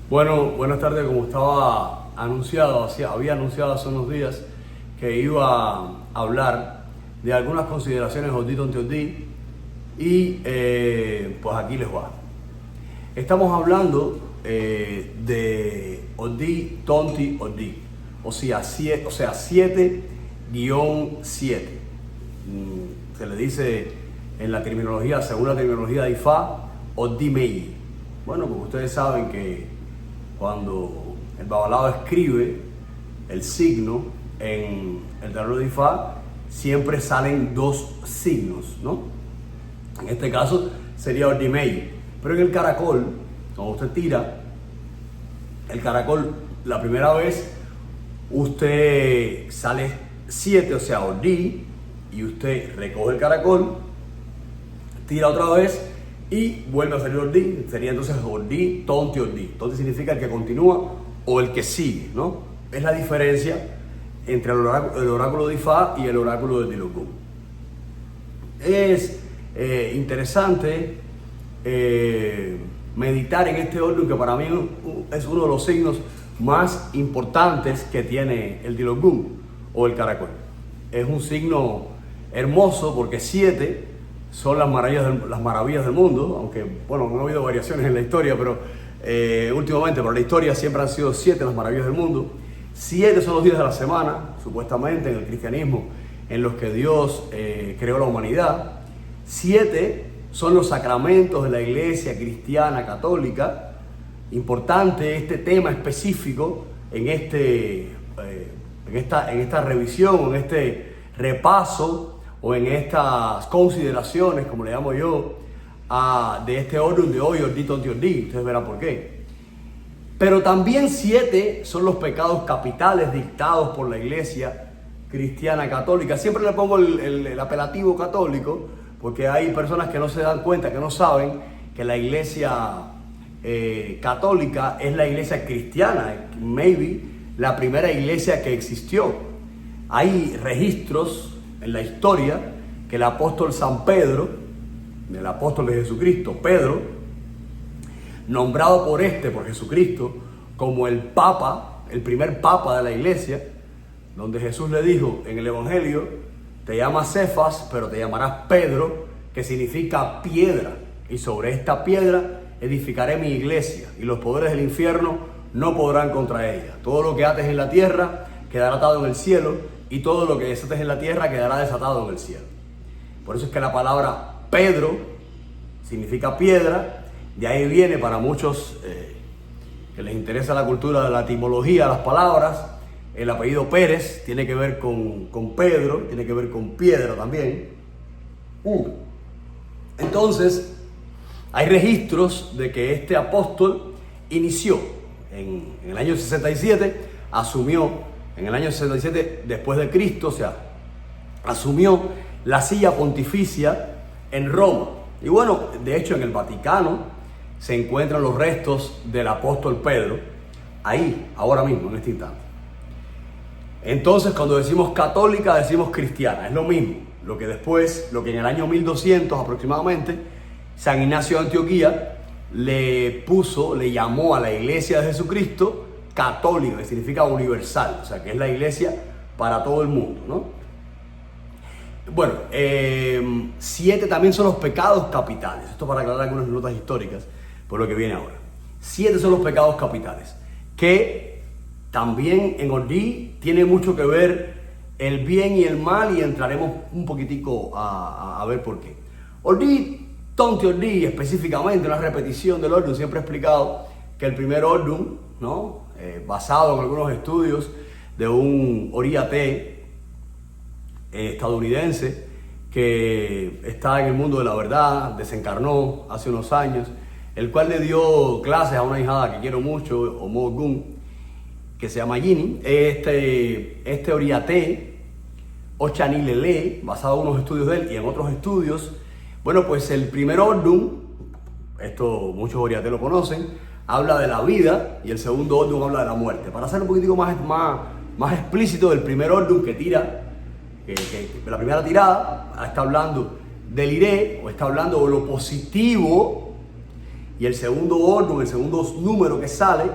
Bueno, buenas tardes. Como estaba anunciado, había anunciado hace unos días que iba a hablar de algunas consideraciones Oddí Tonti Oddí y pues aquí les va. Estamos hablando de Oddí Tonti Oddí, o sea 7-7. Se le dice en la terminología, según la terminología de Ifá, Oddí Meyi. Bueno, porque ustedes saben que cuando el babalao escribe el signo en el tarot de Ifá, siempre salen dos signos, ¿no? En este caso sería Oddí Meyi. Pero en el caracol, cuando usted tira el caracol la primera vez, usted sale 7, o sea, Oddí, y usted recoge el caracol, tira otra vez y vuelve a salir Oddí. Sería entonces Oddí Tonti Oddí. Tonti significa el que continúa o el que sigue, ¿no? Es la diferencia entre el oráculo de Ifá y el oráculo de Dilokun. Es interesante meditar en este orden, que para mí es uno de los signos más importantes que tiene el Dilokun o el caracol. Es un signo hermoso porque 7 son las maravillas del mundo, aunque bueno, no ha habido variaciones en la historia, pero últimamente, pero la historia siempre han sido 7 las maravillas del mundo. 7 son los días de la semana, supuestamente en el cristianismo, en los que Dios creó la humanidad. 7 son los sacramentos de la iglesia cristiana católica. Importante este tema específico en esta revisión, en este repaso o en estas consideraciones, como le llamo yo, de este orden de hoy, Oddí Tonti Oddí. Ustedes verán por qué. Pero también 7 son los pecados capitales dictados por la iglesia cristiana católica. Siempre le pongo el apelativo católico porque hay personas que no se dan cuenta, que no saben que la iglesia católica es la iglesia cristiana, maybe la primera iglesia que existió. Hay registros en la historia que el apóstol San Pedro, el apóstol de Jesucristo, Pedro, nombrado por Jesucristo, como el papa, el primer papa de la iglesia, donde Jesús le dijo en el evangelio: te llamas Cefas, pero te llamarás Pedro, que significa piedra, y sobre esta piedra edificaré mi iglesia, y los poderes del infierno no podrán contra ella. Todo lo que ates en la tierra quedará atado en el cielo, y todo lo que desates en la tierra quedará desatado en el cielo. Por eso es que la palabra Pedro significa piedra. De ahí viene, para muchos que les interesa la cultura de la etimología, las palabras, el apellido Pérez tiene que ver con Pedro, tiene que ver con piedra también. Entonces, hay registros de que este apóstol inició en el año 67, asumió en el año 67 después de Cristo, o sea, asumió la silla pontificia en Roma. Y bueno, de hecho en el Vaticano se encuentran los restos del apóstol Pedro, ahí, ahora mismo, en este instante. Entonces, cuando decimos católica, decimos cristiana, es lo mismo. Lo que en el año 1200 aproximadamente, San Ignacio de Antioquía le llamó a la iglesia de Jesucristo católica, que significa universal, o sea, que es la iglesia para todo el mundo, ¿no? Bueno, 7 también son los pecados capitales. Esto para aclarar algunas notas históricas por lo que viene ahora. 7 son los pecados capitales, que también en Oddí tiene mucho que ver el bien y el mal, y entraremos un poquitico a ver por qué. Oddí Tonti Oddí, específicamente, una repetición del orden. Siempre he explicado que el primer orden, ¿no? Basado en algunos estudios de un oriate estadounidense que está en el mundo de la verdad, desencarnó hace unos años, el cual le dio clases a una hijada que quiero mucho, Omo Gun, que se llama Ginny. Este oriate, Ochanilele, basado en unos estudios de él y en otros estudios, bueno, pues el primer orden, esto muchos oriates lo conocen, habla de la vida, y el segundo orden habla de la muerte. Para hacer un poquitico más explícito, del primer orden que tira, la primera tirada, está hablando del iré, o está hablando de lo positivo, Y el segundo orden, el segundo número que sale,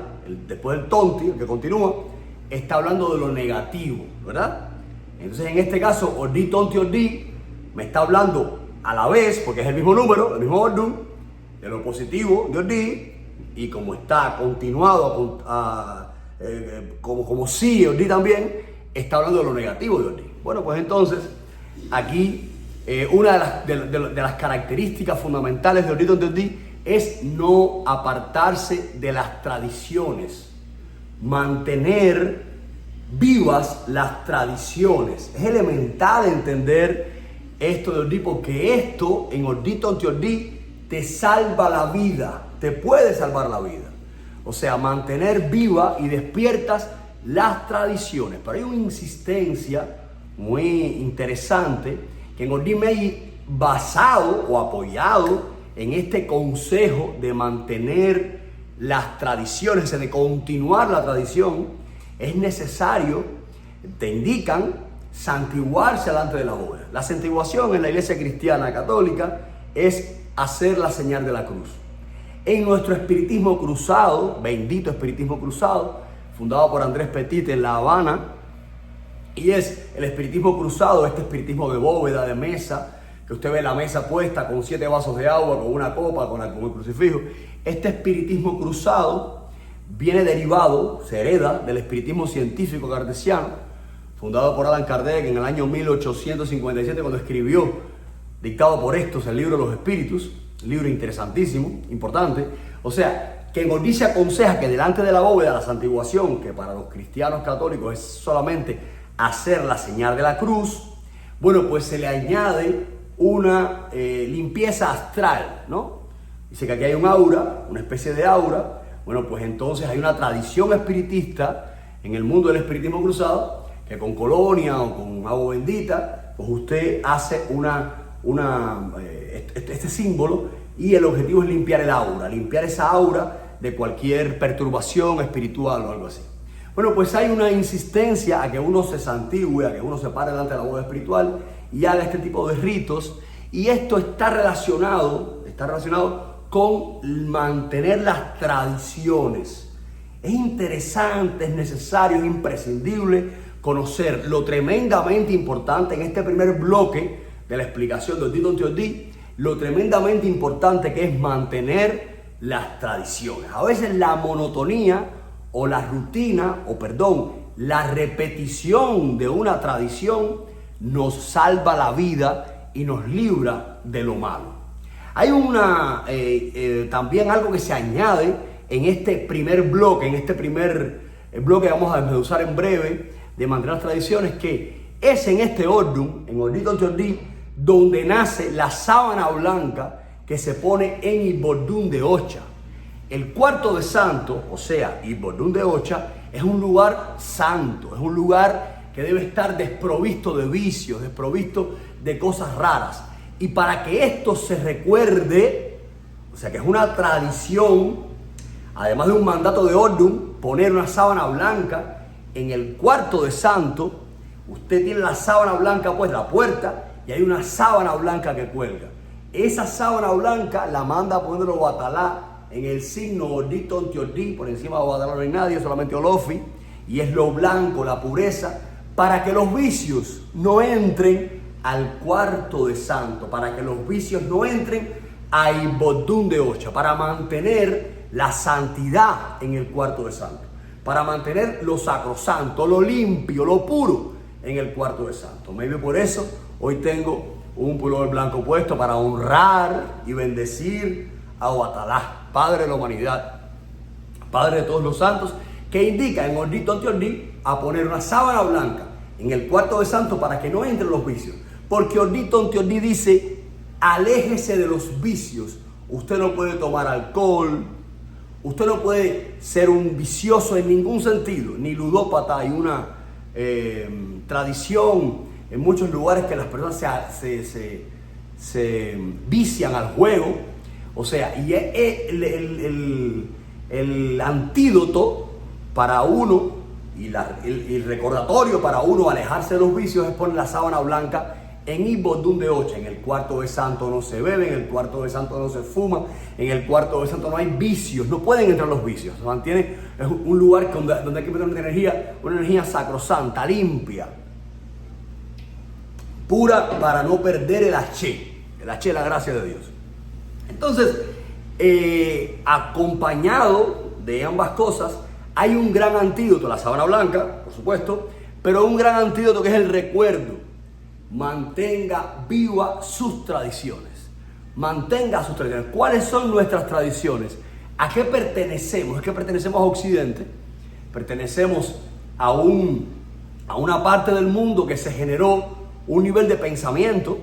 después del tonti, el que continúa, está hablando de lo negativo, ¿verdad? Entonces en este caso, Ordi, tonti, Ordi, me está hablando a la vez, porque es el mismo número, el mismo orden, de lo positivo de Ordi, y como está continuado, como sigue Ordi también, está hablando de lo negativo de Ordi. Bueno, pues entonces, aquí una de las características fundamentales de Ordi, tonti, Ordi es no apartarse de las tradiciones, mantener vivas las tradiciones. Es elemental entender esto de Ordi, porque esto en Ordi, tonti, Ordi te salva la vida, te puede salvar la vida. O sea, mantener viva y despiertas las tradiciones. Pero hay una insistencia muy interesante que en Ordi Meji, basado o apoyado en este consejo de mantener las tradiciones, de continuar la tradición, es necesario, te indican, santiguarse delante de la bóveda. La santiguación en la iglesia cristiana católica es hacer la señal de la cruz. En nuestro espiritismo cruzado, bendito espiritismo cruzado, fundado por Andrés Petit en La Habana, y es el espiritismo cruzado, este espiritismo de bóveda, de mesa, que usted ve la mesa puesta con 7 vasos de agua, con una copa, con el crucifijo. Este espiritismo cruzado viene derivado, se hereda del espiritismo científico cartesiano, fundado por Allan Kardec en el año 1857, cuando escribió, dictado por estos, el libro de los espíritus, un libro interesantísimo, importante. O sea, que en Ordi se aconseja que delante de la bóveda, la santiguación, que para los cristianos católicos es solamente hacer la señal de la cruz, bueno, pues se le añade una limpieza astral, ¿no? Dice que aquí hay un aura, una especie de aura. Bueno, pues entonces hay una tradición espiritista en el mundo del espiritismo cruzado, que con colonia o con agua bendita, pues usted hace este símbolo, y el objetivo es limpiar el aura, limpiar esa aura de cualquier perturbación espiritual o algo así. Bueno, pues hay una insistencia a que uno se santigüe, a que uno se pare delante de la boda espiritual y haga este tipo de ritos, y esto está relacionado con mantener las tradiciones. Es interesante, es necesario, es imprescindible conocer lo tremendamente importante en este primer bloque de la explicación de Ordi, tonti, Ordi, lo tremendamente importante que es mantener las tradiciones. A veces la monotonía o la rutina, la repetición de una tradición nos salva la vida y nos libra de lo malo. Hay también algo que se añade en este primer bloque, que vamos a desmenuzar en breve, de mantener las tradiciones, que es en este orden, en Ordi, tonti, Ordi, donde nace la sábana blanca que se pone en Ibordún de Ocha. El cuarto de santo, o sea, Ibordún de Ocha, es un lugar santo, es un lugar que debe estar desprovisto de vicios, desprovisto de cosas raras. Y para que esto se recuerde, o sea que es una tradición, además de un mandato de orden, poner una sábana blanca en el cuarto de santo. Usted tiene la sábana blanca, pues la puerta, y hay una sábana blanca que cuelga. Esa sábana blanca la manda a poner Obatalá en el signo Ordi, tonti, Ordi. Por encima de Obatalá no hay nadie, solamente Olofi, y es lo blanco, la pureza, para que los vicios no entren al cuarto de santo, para que los vicios no entren a Ibordún de Ocha, para mantener la santidad en el cuarto de santo, para mantener lo sacrosanto, lo limpio, lo puro en el cuarto de santo. Maybe por eso hoy tengo un pullover blanco puesto, para honrar y bendecir a Obatalá, Padre de la humanidad, Padre de todos los santos, que indica en Ordi, tonti, Ordi a poner una sábana blanca en el cuarto de santo para que no entren los vicios. Porque Ordi, tonti, Ordi dice, aléjese de los vicios. Usted no puede tomar alcohol, usted no puede ser un vicioso en ningún sentido, ni ludópata. Hay una tradición en muchos lugares que las personas se vician al juego. O sea, y el antídoto para uno y el recordatorio para uno alejarse de los vicios es poner la sábana blanca en Ibodun de Ocha, en el cuarto de santo no se bebe, en el cuarto de santo no se fuma, en el cuarto de santo no hay vicios, no pueden entrar los vicios. Se mantiene, es un lugar donde hay que meter una energía sacrosanta, limpia, pura, para no perder el H es la gracia de Dios. Entonces, acompañado de ambas cosas, hay un gran antídoto, la sábana blanca, por supuesto, pero un gran antídoto que es el recuerdo. Mantenga viva sus tradiciones. Mantenga sus tradiciones. ¿Cuáles son nuestras tradiciones? ¿A qué pertenecemos? Es que pertenecemos a Occidente. Pertenecemos a una parte del mundo que se generó un nivel de pensamiento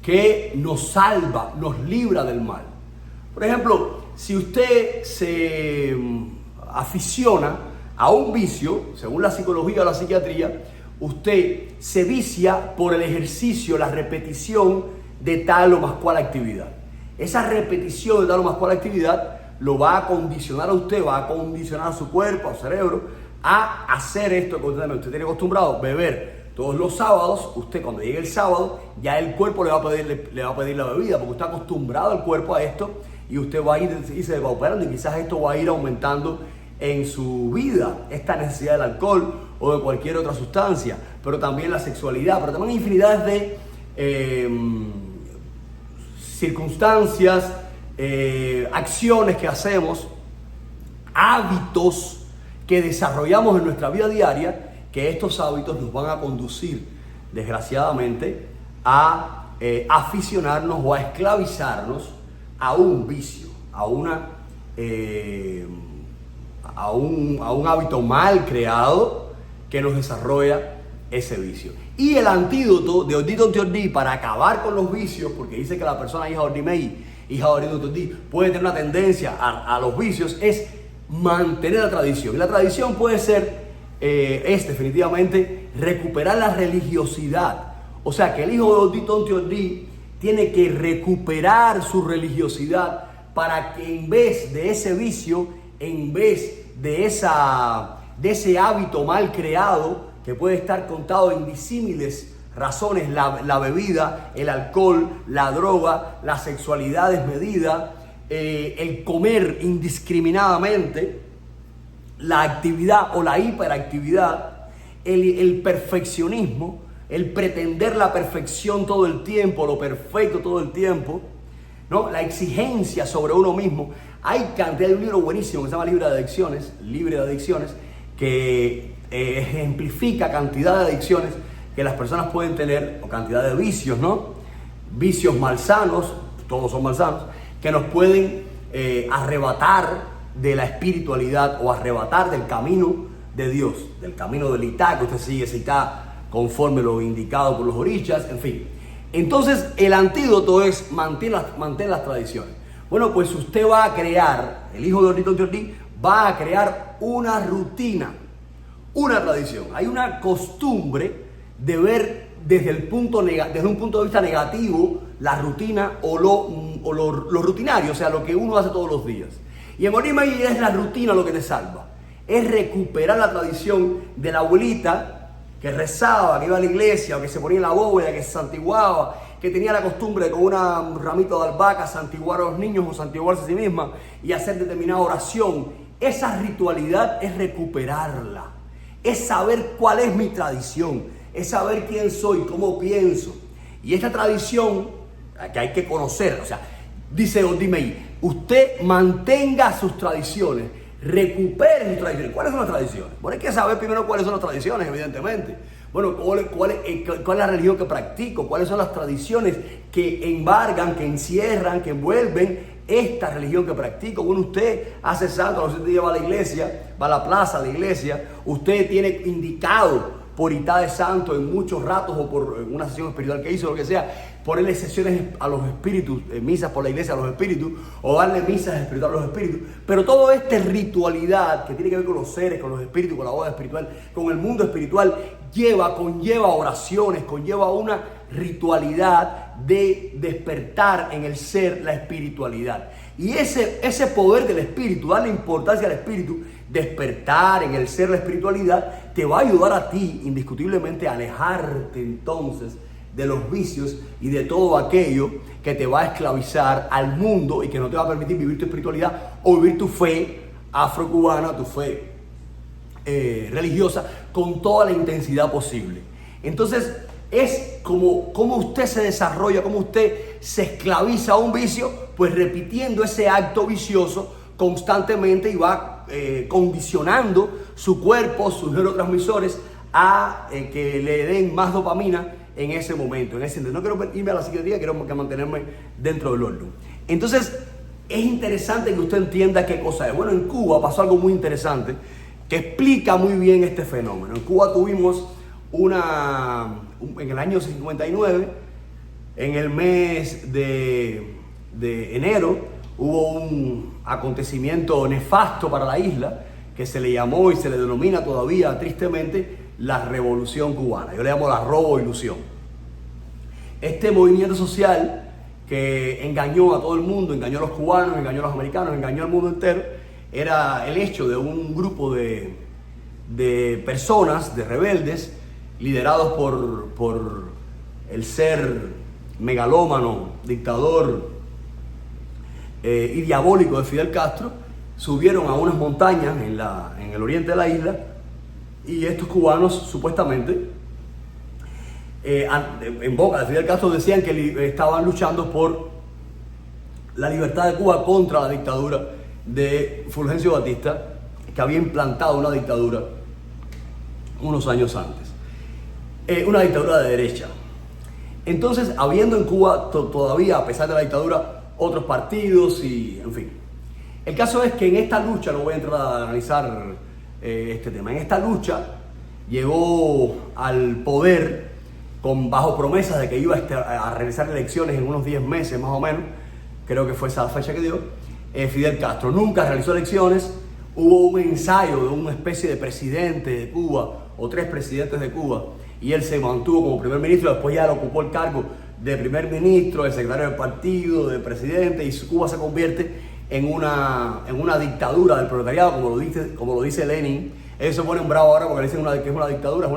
que nos salva, nos libra del mal. Por ejemplo, si usted se aficiona a un vicio, según la psicología o la psiquiatría, usted se vicia por el ejercicio, la repetición de tal o más cual actividad. Esa repetición de tal o más cual actividad lo va a condicionar a usted, va a condicionar a su cuerpo, a su cerebro, a hacer esto constantemente. Usted tiene acostumbrado a beber todos los sábados. Usted, cuando llegue el sábado, ya el cuerpo le va a pedir la bebida, porque está acostumbrado el cuerpo a esto, y usted va a irse depauperando, y quizás esto va a ir aumentando en su vida, esta necesidad del alcohol o de cualquier otra sustancia, pero también la sexualidad, pero también infinidad de circunstancias, acciones que hacemos, hábitos que desarrollamos en nuestra vida diaria, que estos hábitos nos van a conducir, desgraciadamente, a aficionarnos o a esclavizarnos a un vicio, a un hábito mal creado que nos desarrolla ese vicio. Y el antídoto de Odito Teordí para acabar con los vicios, porque dice que la persona hija de Ordimei, hija de Odito Teordí, puede tener una tendencia a los vicios, es mantener la tradición. Y la tradición puede ser, es definitivamente recuperar la religiosidad. O sea que el hijo de Odito Teordí tiene que recuperar su religiosidad para que en vez de ese vicio, en vez de ese hábito mal creado, que puede estar contado en disímiles razones, la bebida, el alcohol, la droga, la sexualidad desmedida, el comer indiscriminadamente, la actividad o la hiperactividad, el perfeccionismo, el pretender la perfección todo el tiempo, lo perfecto todo el tiempo, ¿no? La exigencia sobre uno mismo. Hay cantidad de un libro buenísimo que se llama Libre de Adicciones, que ejemplifica cantidad de adicciones que las personas pueden tener, o cantidad de vicios, ¿no? Vicios malsanos, todos son malsanos, que nos pueden arrebatar de la espiritualidad o arrebatar del camino de Dios, del camino del Itá, que usted sigue ese Itá conforme lo indicado por los orichas, en fin. Entonces, el antídoto es mantener las tradiciones. Bueno, pues usted va a crear, el hijo de Odito Teordí va a crear una rutina, una tradición. Hay una costumbre de ver desde un punto de vista negativo la rutina o lo rutinario, o sea, lo que uno hace todos los días. Y en Ordimei es la rutina lo que te salva. Es recuperar la tradición de la abuelita que rezaba, que iba a la iglesia, o que se ponía en la bóveda, que se santiguaba, que tenía la costumbre de con un ramito de albahaca santiguar a los niños o santiguarse a sí misma y hacer determinada oración. Esa ritualidad es recuperarla, es saber cuál es mi tradición, es saber quién soy, cómo pienso. Y esta tradición que hay que conocer, o sea, dice Ordimei, usted mantenga sus tradiciones, recupere sus tradiciones. ¿Cuáles son las tradiciones? Bueno, hay que saber primero cuáles son las tradiciones, evidentemente. Bueno, ¿cuál es la religión que practico? ¿Cuáles son las tradiciones que embargan, que encierran, que envuelven esta religión que practico? Bueno, usted hace santo, usted lleva a la iglesia, va a la plaza de la iglesia, usted tiene indicado por Itá de santo en muchos ratos o por una sesión espiritual que hizo, lo que sea, ponerle sesiones a los espíritus, misas por la iglesia a los espíritus, o darle misas espirituales a los espíritus. Pero toda esta ritualidad que tiene que ver con los seres, con los espíritus, con la boda espiritual, con el mundo espiritual, conlleva oraciones, conlleva una ritualidad de despertar en el ser la espiritualidad. Y ese poder del espíritu, darle importancia al espíritu, despertar en el ser la espiritualidad, te va a ayudar a ti indiscutiblemente a alejarte entonces de los vicios y de todo aquello que te va a esclavizar al mundo y que no te va a permitir vivir tu espiritualidad o vivir tu fe afrocubana, tu fe religiosa con toda la intensidad posible. Entonces es como usted se desarrolla, como usted se esclaviza a un vicio, pues repitiendo ese acto vicioso constantemente y va condicionando su cuerpo, sus neurotransmisores a que le den más dopamina en ese momento, en ese sentido. No quiero irme a la psiquiatría, quiero mantenerme dentro del orden. Entonces, es interesante que usted entienda qué cosa es. Bueno, en Cuba pasó algo muy interesante que explica muy bien este fenómeno. En Cuba tuvimos en el año 59, en el mes de enero, hubo un acontecimiento nefasto para la isla que se le llamó y se le denomina todavía tristemente la Revolución Cubana. Yo le llamo la robo-ilusión. Este movimiento social que engañó a todo el mundo, engañó a los cubanos, engañó a los americanos, engañó al mundo entero, era el hecho de un grupo de personas, de rebeldes, liderados por el ser megalómano, dictador y diabólico de Fidel Castro. Subieron a unas montañas en el oriente de la isla y estos cubanos supuestamente en boca de Fidel Castro decían que estaban luchando por la libertad de Cuba contra la dictadura de Fulgencio Batista, que había implantado una dictadura unos años antes, una dictadura de derecha. Entonces, habiendo en Cuba todavía, a pesar de la dictadura, otros partidos y en fin. El caso es que en esta lucha, no voy a entrar a analizar este tema, en esta lucha llegó al poder bajo promesas de que iba a realizar elecciones en unos 10 meses más o menos, creo que fue esa la fecha que dio, Fidel Castro. Nunca realizó elecciones, hubo un ensayo de una especie de presidente de Cuba o 3 presidentes de Cuba y él se mantuvo como primer ministro, después ya le ocupó el cargo de primer ministro, de secretario del partido, de presidente, y Cuba se convierte en una dictadura del proletariado, como lo dice Lenin. Ellos se ponen bravos ahora porque dicen que es una dictadura,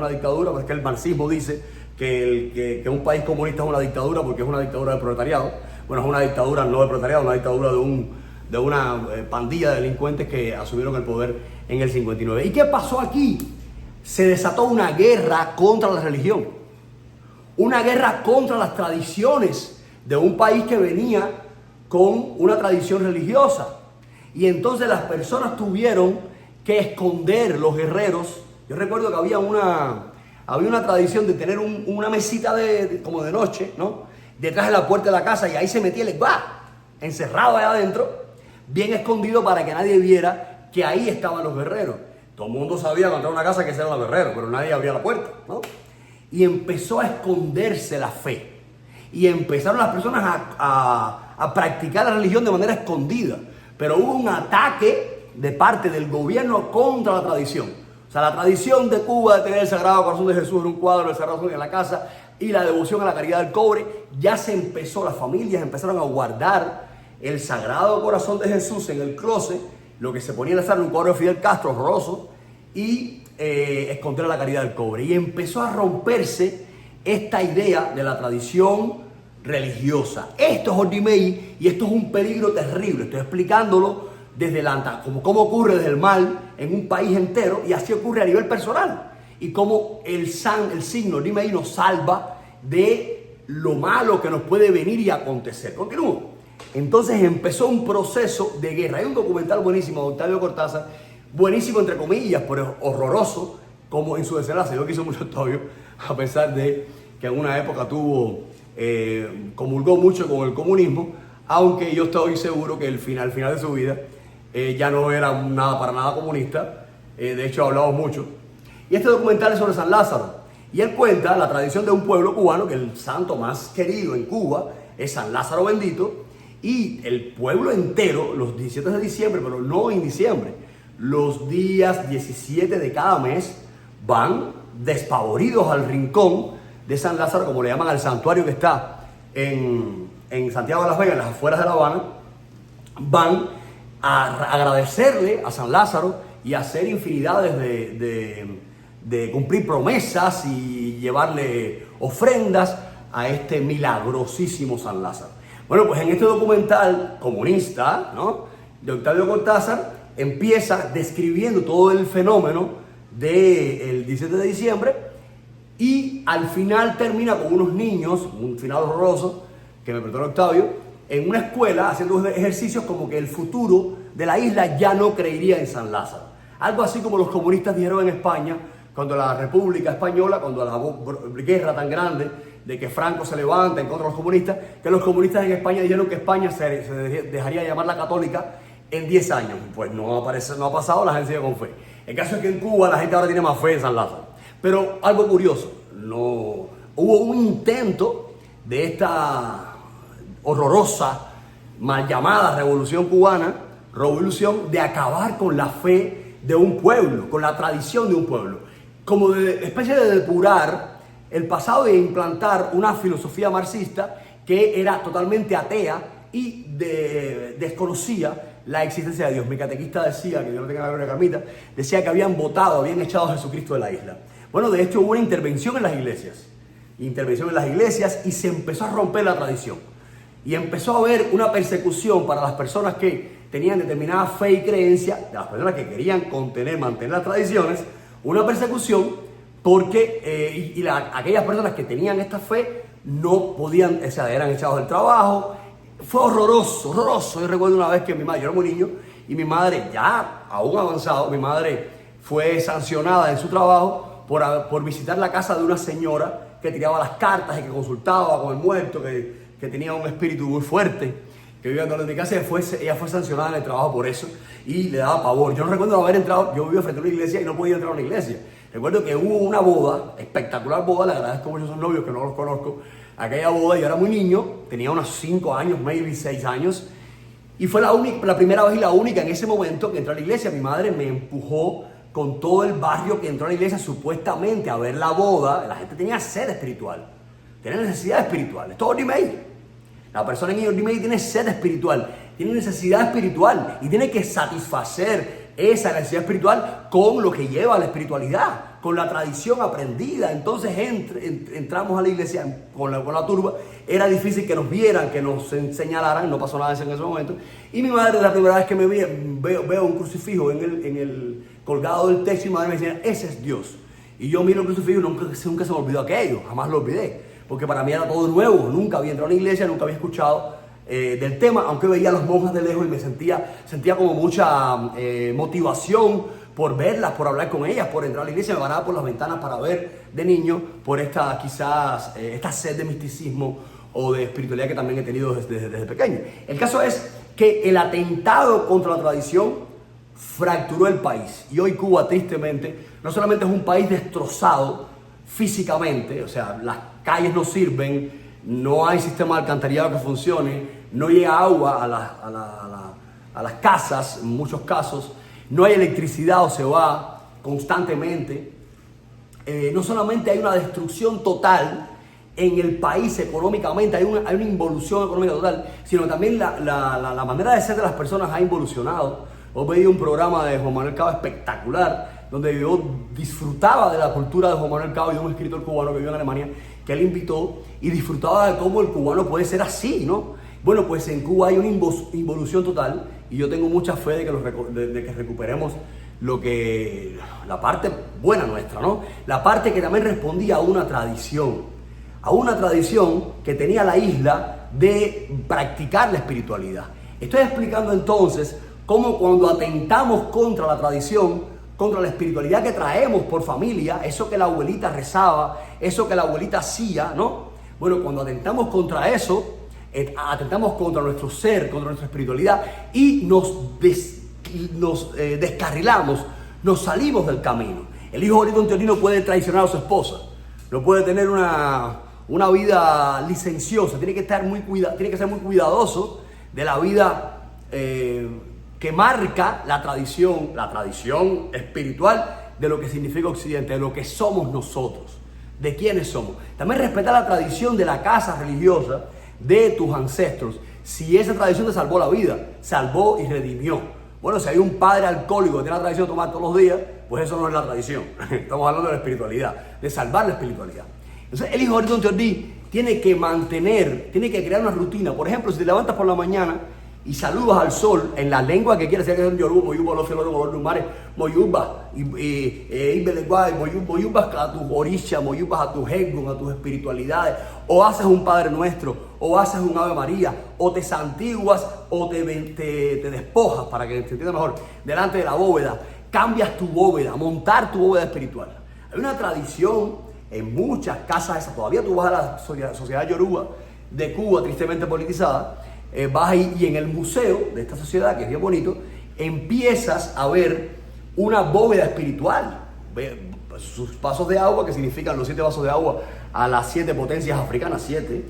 porque el marxismo dice que un país comunista es una dictadura porque es una dictadura del proletariado. Bueno, es una dictadura no del proletariado, una dictadura de una pandilla de delincuentes que asumieron el poder en el 59. ¿Y qué pasó aquí? Se desató una guerra contra la religión, una guerra contra las tradiciones de un país que venía con una tradición religiosa. Y entonces las personas tuvieron que esconder, los guerreros. Yo recuerdo que había una tradición de tener una mesita como de noche, ¿no?, detrás de la puerta de la casa, y ahí se metía el egbá, encerrado allá adentro, bien escondido para que nadie viera que ahí estaban los guerreros. Todo el mundo sabía cuando entraba a una casa que ese era el guerrero, pero nadie abría la puerta, ¿no? Y empezó a esconderse la fe. Y empezaron las personas a practicar la religión de manera escondida. Pero hubo un ataque de parte del gobierno contra la tradición. O sea, la tradición de Cuba de tener el Sagrado Corazón de Jesús en un cuadro del Sagrado Corazón en la casa y la devoción a la caridad del cobre, ya se empezó, las familias empezaron a guardar el Sagrado Corazón de Jesús en el closet, lo que se ponía en un cuadro de Fidel Castro horroroso, y esconder la caridad del cobre. Y empezó a romperse esta idea de la tradición religiosa. Esto es Ordimei y esto es un peligro terrible. Estoy explicándolo desde cómo ocurre desde el mal en un país entero, y así ocurre a nivel personal. Y cómo el signo Ordimei nos salva de lo malo que nos puede venir y acontecer. Continúo. Entonces empezó un proceso de guerra. Hay un documental buenísimo de Octavio Cortázar, buenísimo entre comillas, pero horroroso, como en su desenlace. Yo quiso mucho Octavio, a pesar de que en una época comulgó mucho con el comunismo, aunque yo estoy seguro que al final de su vida ya no era para nada comunista. De hecho, hablamos mucho. Y este documental es sobre San Lázaro. Y él cuenta la tradición de un pueblo cubano, que el santo más querido en Cuba es San Lázaro Bendito. Y el pueblo entero, los 17 de diciembre, pero no en diciembre, los días 17 de cada mes, van despavoridos al rincón de San Lázaro, como le llaman al santuario que está en Santiago de las Vegas, en las afueras de La Habana. Van a agradecerle a San Lázaro y a hacer infinidades de cumplir promesas y llevarle ofrendas a este milagrosísimo San Lázaro. Bueno, pues en este documental comunista, ¿no?, de Octavio Cortázar, empieza describiendo todo el fenómeno del 17 de diciembre y al final termina con unos niños, un final horroroso, que me perdona Octavio, en una escuela haciendo ejercicios como que el futuro de la isla ya no creería en San Lázaro. Algo así como los comunistas dijeron en España, cuando la República Española, cuando la guerra tan grande de que Franco se levanta en contra de los comunistas, que los comunistas en España dijeron que España se dejaría llamar la católica en 10 años. Pues no ha pasado, la gente sigue con fe. El caso es que en Cuba la gente ahora tiene más fe en San Lázaro. Pero algo curioso, hubo un intento de esta horrorosa, mal llamada revolución cubana, de acabar con la fe de un pueblo, con la tradición de un pueblo, como de especie de depurar el pasado e implantar una filosofía marxista que era totalmente atea y desconocía la existencia de Dios. Mi catequista decía, que Dios no tenga la gloria Carmita, decía que habían echado a Jesucristo de la isla. Bueno, de hecho hubo una intervención en las iglesias y se empezó a romper la tradición. Y empezó a haber una persecución para las personas que tenían determinada fe y creencia, de las personas que querían mantener las tradiciones, una persecución porque aquellas personas que tenían esta fe no podían, o sea, eran echados del trabajo. Fue horroroso. Yo recuerdo una vez que yo era muy niño y mi madre, ya aún avanzado, mi madre fue sancionada en su trabajo por visitar la casa de una señora que tiraba las cartas y que consultaba con el muerto, que tenía un espíritu muy fuerte, que vivía dentro de mi casa. Ella fue sancionada en el trabajo por eso y le daba pavor. Yo no recuerdo haber entrado, yo vivía frente a una iglesia y no podía entrar a una iglesia. Recuerdo que hubo una boda, espectacular boda, le agradezco mucho a esos novios que no los conozco. Aquella boda, yo era muy niño, tenía unos 5 años, maybe 6 años, y fue la primera vez y la única en ese momento que entré a la iglesia. Mi madre me empujó con todo el barrio que entró a la iglesia supuestamente a ver la boda. La gente tenía sed espiritual, tenía necesidad espiritual. Esto es Ordimei. La persona en Ordimei tiene sed espiritual, tiene necesidad espiritual y tiene que satisfacer esa necesidad espiritual con lo que lleva a la espiritualidad, con la tradición aprendida. Entonces entramos a la iglesia con la turba. Era difícil que nos vieran, que nos señalaran, no pasó nada en ese momento. Y mi madre, la primera vez que me veo un crucifijo en el colgado del techo, y mi madre me decía, ese es Dios. Y yo miro el crucifijo y nunca se me olvidó aquello, jamás lo olvidé, porque para mí era todo nuevo. Nunca había entrado a una iglesia, nunca había escuchado del tema, aunque veía a las monjas de lejos y me sentía como mucha motivación por verlas, por hablar con ellas, por entrar a la iglesia. Me paraba por las ventanas para ver de niño, por esta sed de misticismo o de espiritualidad que también he tenido desde pequeño. El caso es que el atentado contra la tradición fracturó el país, y hoy Cuba, tristemente, no solamente es un país destrozado físicamente, o sea, las calles no sirven, no hay sistema de alcantarillado que funcione, no llega agua a las casas en muchos casos, no hay electricidad o se va constantemente. No solamente hay una destrucción total en el país económicamente, hay una involución económica total, sino también la manera de ser de las personas ha involucionado. Hoy veía un programa de Juan Manuel Cabo espectacular, donde yo disfrutaba de la cultura de Juan Manuel Cabo y de un escritor cubano que vive en Alemania, que él invitó, y disfrutaba de cómo el cubano puede ser así, ¿no? Bueno, pues en Cuba hay una involución total, y yo tengo mucha fe de que recuperemos la parte buena nuestra, ¿no? La parte que también respondía a una tradición que tenía la isla de practicar la espiritualidad. Estoy explicando entonces cómo cuando atentamos contra la tradición, contra la espiritualidad que traemos por familia, eso que la abuelita rezaba, eso que la abuelita hacía, ¿no? Bueno, cuando atentamos contra eso, atentamos contra nuestro ser, contra nuestra espiritualidad, y nos descarrilamos, nos salimos del camino. El hijo bonito teolino puede traicionar a su esposa, no puede tener una vida licenciosa, tiene que ser muy cuidadoso de la vida que marca la tradición espiritual de lo que significa Occidente, de lo que somos nosotros, de quiénes somos. También respetar la tradición de la casa religiosa de tus ancestros. Si esa tradición te salvó la vida, salvó y redimió. Bueno, si hay un padre alcohólico que tiene la tradición de tomar todos los días, pues eso no es la tradición. Estamos hablando de la espiritualidad, de salvar la espiritualidad. Entonces el hijo de Don Teodí tiene que crear una rutina. Por ejemplo, si te levantas por la mañana y saludas al sol en la lengua que quieras, sea que es yoruba, moyuba, los fielos, los lumares, moyuba, moyubas a tus orillas, moyubas a tus egon, a tus espiritualidades, o haces un Padre Nuestro, o haces un Ave María, o te santiguas, o te despojas, para que te entienda mejor, delante de la bóveda, cambias tu bóveda, montar tu bóveda espiritual. Hay una tradición en muchas casas, todavía tú vas a la sociedad yoruba de Cuba, tristemente politizada, vas ahí y en el museo de esta sociedad, que es bien bonito, empiezas a ver una bóveda espiritual. Sus vasos de agua, que significan los 7 vasos de agua a las 7 potencias africanas, 7,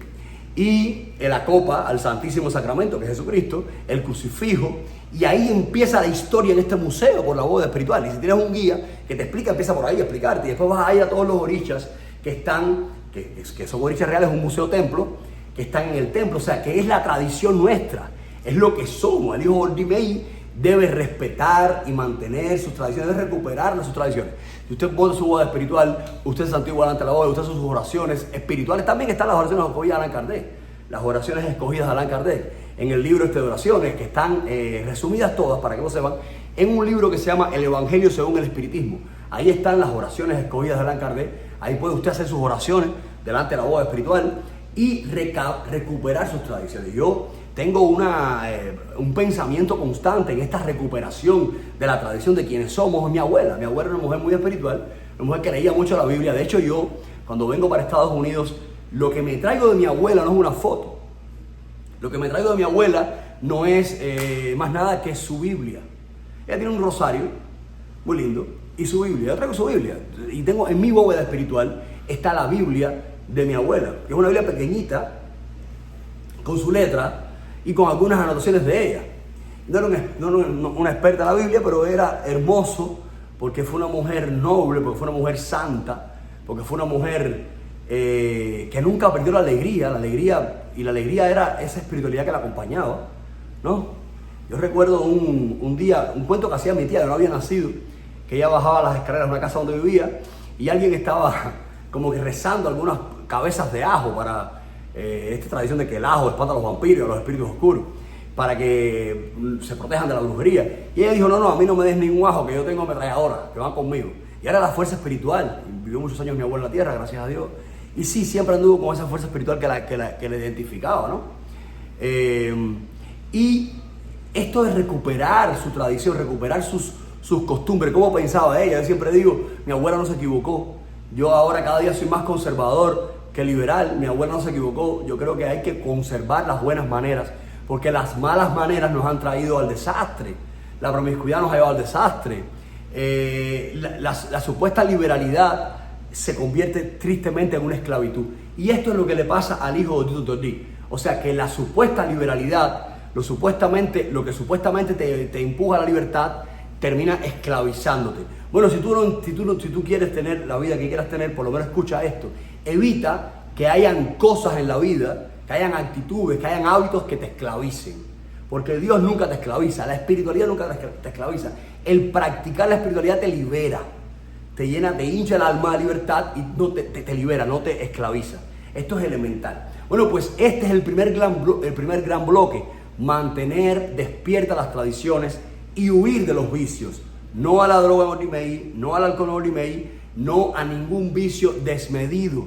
y la copa al Santísimo Sacramento, que es Jesucristo, el crucifijo, y ahí empieza la historia en este museo por la bóveda espiritual. Y si tienes un guía que te explica, empieza por ahí a explicarte, y después vas a ir a todos los orichas que están, que son orichas reales, un museo templo, que están en el templo, o sea, que es la tradición nuestra, es lo que somos. El hijo Ordimei debe respetar y mantener sus tradiciones, debe recuperar sus tradiciones. Si usted pone su boda espiritual, usted se santigua delante de la boda, usted hace sus oraciones espirituales. También están las oraciones escogidas de Allan Kardec, las oraciones escogidas de Allan Kardec, en el libro de oraciones, que están resumidas todas, para que lo sepan, en un libro que se llama El Evangelio según el Espiritismo. Ahí están las oraciones escogidas de Allan Kardec. Ahí puede usted hacer sus oraciones delante de la boda espiritual y recuperar sus tradiciones. Yo tengo un pensamiento constante en esta recuperación de la tradición de quienes somos. Mi abuela era una mujer muy espiritual, una mujer que leía mucho la Biblia. De hecho, yo, cuando vengo para Estados Unidos, lo que me traigo de mi abuela no es una foto. Lo que me traigo de mi abuela no es más nada que su Biblia. Ella tiene un rosario muy lindo y su Biblia. Yo traigo su Biblia y tengo en mi bóveda espiritual está la Biblia de mi abuela, que es una Biblia pequeñita, con su letra y con algunas anotaciones de ella. No era una experta en la Biblia, pero era hermoso porque fue una mujer noble, porque fue una mujer santa, porque fue una mujer que nunca perdió la alegría, y la alegría era esa espiritualidad que la acompañaba, ¿no? Yo recuerdo un día, un cuento que hacía mi tía, que no había nacido, que ella bajaba las escaleras de una casa donde vivía y alguien estaba como que rezando algunas cabezas de ajo para esta tradición de que el ajo espanta a los vampiros, a los espíritus oscuros, para que se protejan de la brujería. Y ella dijo, no, a mí no me des ningún ajo, que yo tengo ametralladoras, que van conmigo. Y era la fuerza espiritual. Vivió muchos años mi abuela en la tierra, gracias a Dios. Y sí, siempre anduvo con esa fuerza espiritual que la identificaba, ¿no? Y esto de recuperar su tradición, recuperar sus costumbres, ¿cómo pensaba ella? Yo siempre digo, mi abuela no se equivocó. Yo ahora cada día soy más conservador que liberal. Mi abuela no se equivocó. Yo creo que hay que conservar las buenas maneras, porque las malas maneras nos han traído al desastre. La promiscuidad nos ha llevado al desastre. La supuesta liberalidad se convierte tristemente en una esclavitud. Y esto es lo que le pasa al hijo de Tito Teodí. O sea, que la supuesta liberalidad, lo que supuestamente te empuja a la libertad, termina esclavizándote. Bueno, si tú quieres tener la vida que quieras tener, por lo menos escucha esto. Evita que hayan cosas en la vida, que hayan actitudes, que hayan hábitos que te esclavicen. Porque Dios nunca te esclaviza, la espiritualidad nunca te esclaviza. El practicar la espiritualidad te libera, te llena, te hincha el alma de libertad y no te libera, no te esclaviza. Esto es elemental. Bueno, pues este es el primer gran bloque. Mantener despiertas las tradiciones y huir de los vicios. No a la droga en Ordimei, no al alcohol en Ordimei, no a ningún vicio desmedido.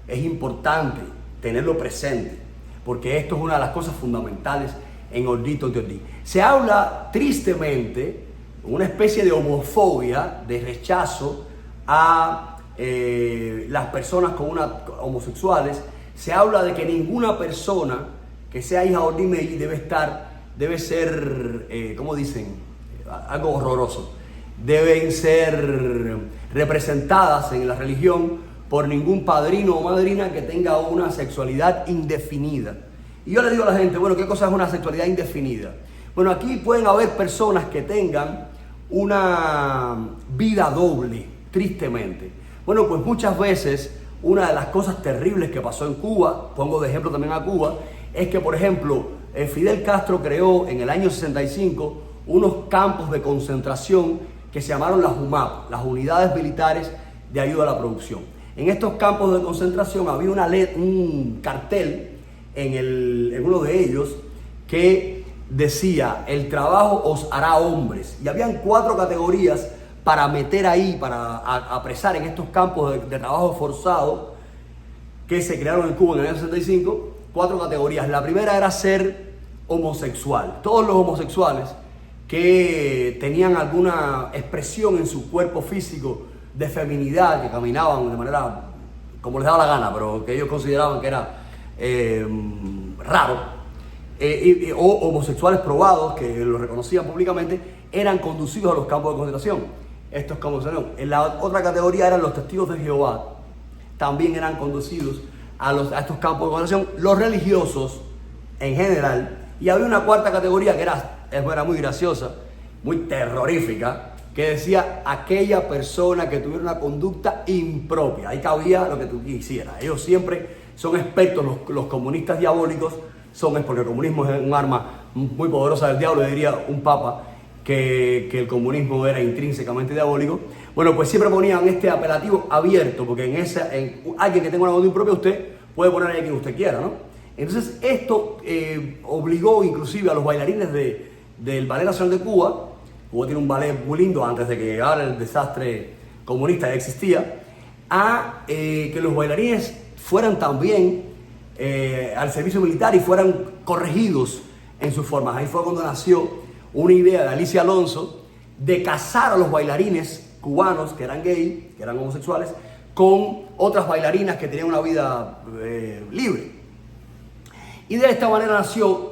Es importante tenerlo presente, porque esto es una de las cosas fundamentales en Ordito Teodí. Se habla tristemente una especie de homofobia, de rechazo a las personas homosexuales. Se habla de que ninguna persona que sea hija de Ordimei debe ser, ¿cómo dicen? Algo horroroso. Deben ser representadas en la religión por ningún padrino o madrina que tenga una sexualidad indefinida. Y yo le digo a la gente, bueno, ¿qué cosa es una sexualidad indefinida? Bueno, aquí pueden haber personas que tengan una vida doble, tristemente. Bueno, pues muchas veces una de las cosas terribles que pasó en Cuba, pongo de ejemplo también a Cuba, es que, por ejemplo, Fidel Castro creó en el año 65 unos campos de concentración que se llamaron las UMAP, las Unidades Militares de Ayuda a la Producción. En estos campos de concentración había un cartel en uno de ellos que decía: el trabajo os hará hombres. Y habían 4 categorías para meter ahí, para apresar en estos campos de trabajo forzado que se crearon en Cuba en el año 65. 4 categorías. La primera era ser homosexual. Todos los homosexuales que tenían alguna expresión en su cuerpo físico de feminidad, que caminaban de manera como les daba la gana, pero que ellos consideraban que era raro, o homosexuales probados que lo reconocían públicamente, eran conducidos a los campos de concentración. Estos campos de concentración. En la otra categoría eran los testigos de Jehová, también eran conducidos a estos campos de concentración, los religiosos en general. Y había una cuarta categoría que era muy graciosa, muy terrorífica, que decía aquella persona que tuviera una conducta impropia. Ahí cabía lo que tú quisieras. Ellos siempre son expertos, los comunistas diabólicos, porque el comunismo es un arma muy poderosa del diablo, diría un papa, que el comunismo era intrínsecamente diabólico. Bueno, pues siempre ponían este apelativo abierto, porque en alguien que tenga una conducta impropia, usted puede poner ahí a quien usted quiera, ¿no? Entonces esto obligó inclusive a los bailarines del Ballet Nacional de Cuba. Cuba tiene un ballet muy lindo, antes de que llegara el desastre comunista, ya existía, a que los bailarines fueran también al servicio militar y fueran corregidos en sus formas. Ahí fue cuando nació una idea de Alicia Alonso de casar a los bailarines cubanos que eran gay, que eran homosexuales, con otras bailarinas que tenían una vida libre. Y de esta manera nació,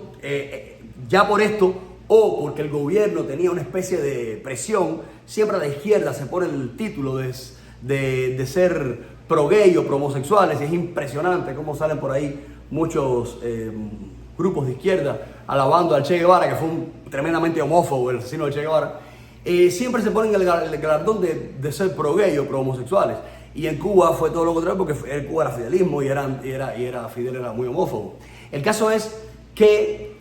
ya por esto, o porque el gobierno tenía una especie de presión, siempre a la izquierda se pone el título de ser pro-gay o pro-homosexuales, y es impresionante cómo salen por ahí muchos grupos de izquierda alabando al Che Guevara, que fue un tremendamente homófobo, el asesino de Che Guevara. Siempre se ponen el galardón de ser pro-gay o pro-homosexuales. Y en Cuba fue todo lo contrario, porque en Cuba era fidelismo y Fidel era muy homófobo. El caso es que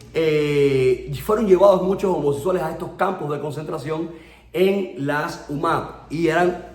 fueron llevados muchos homosexuales a estos campos de concentración en las UMAP y eran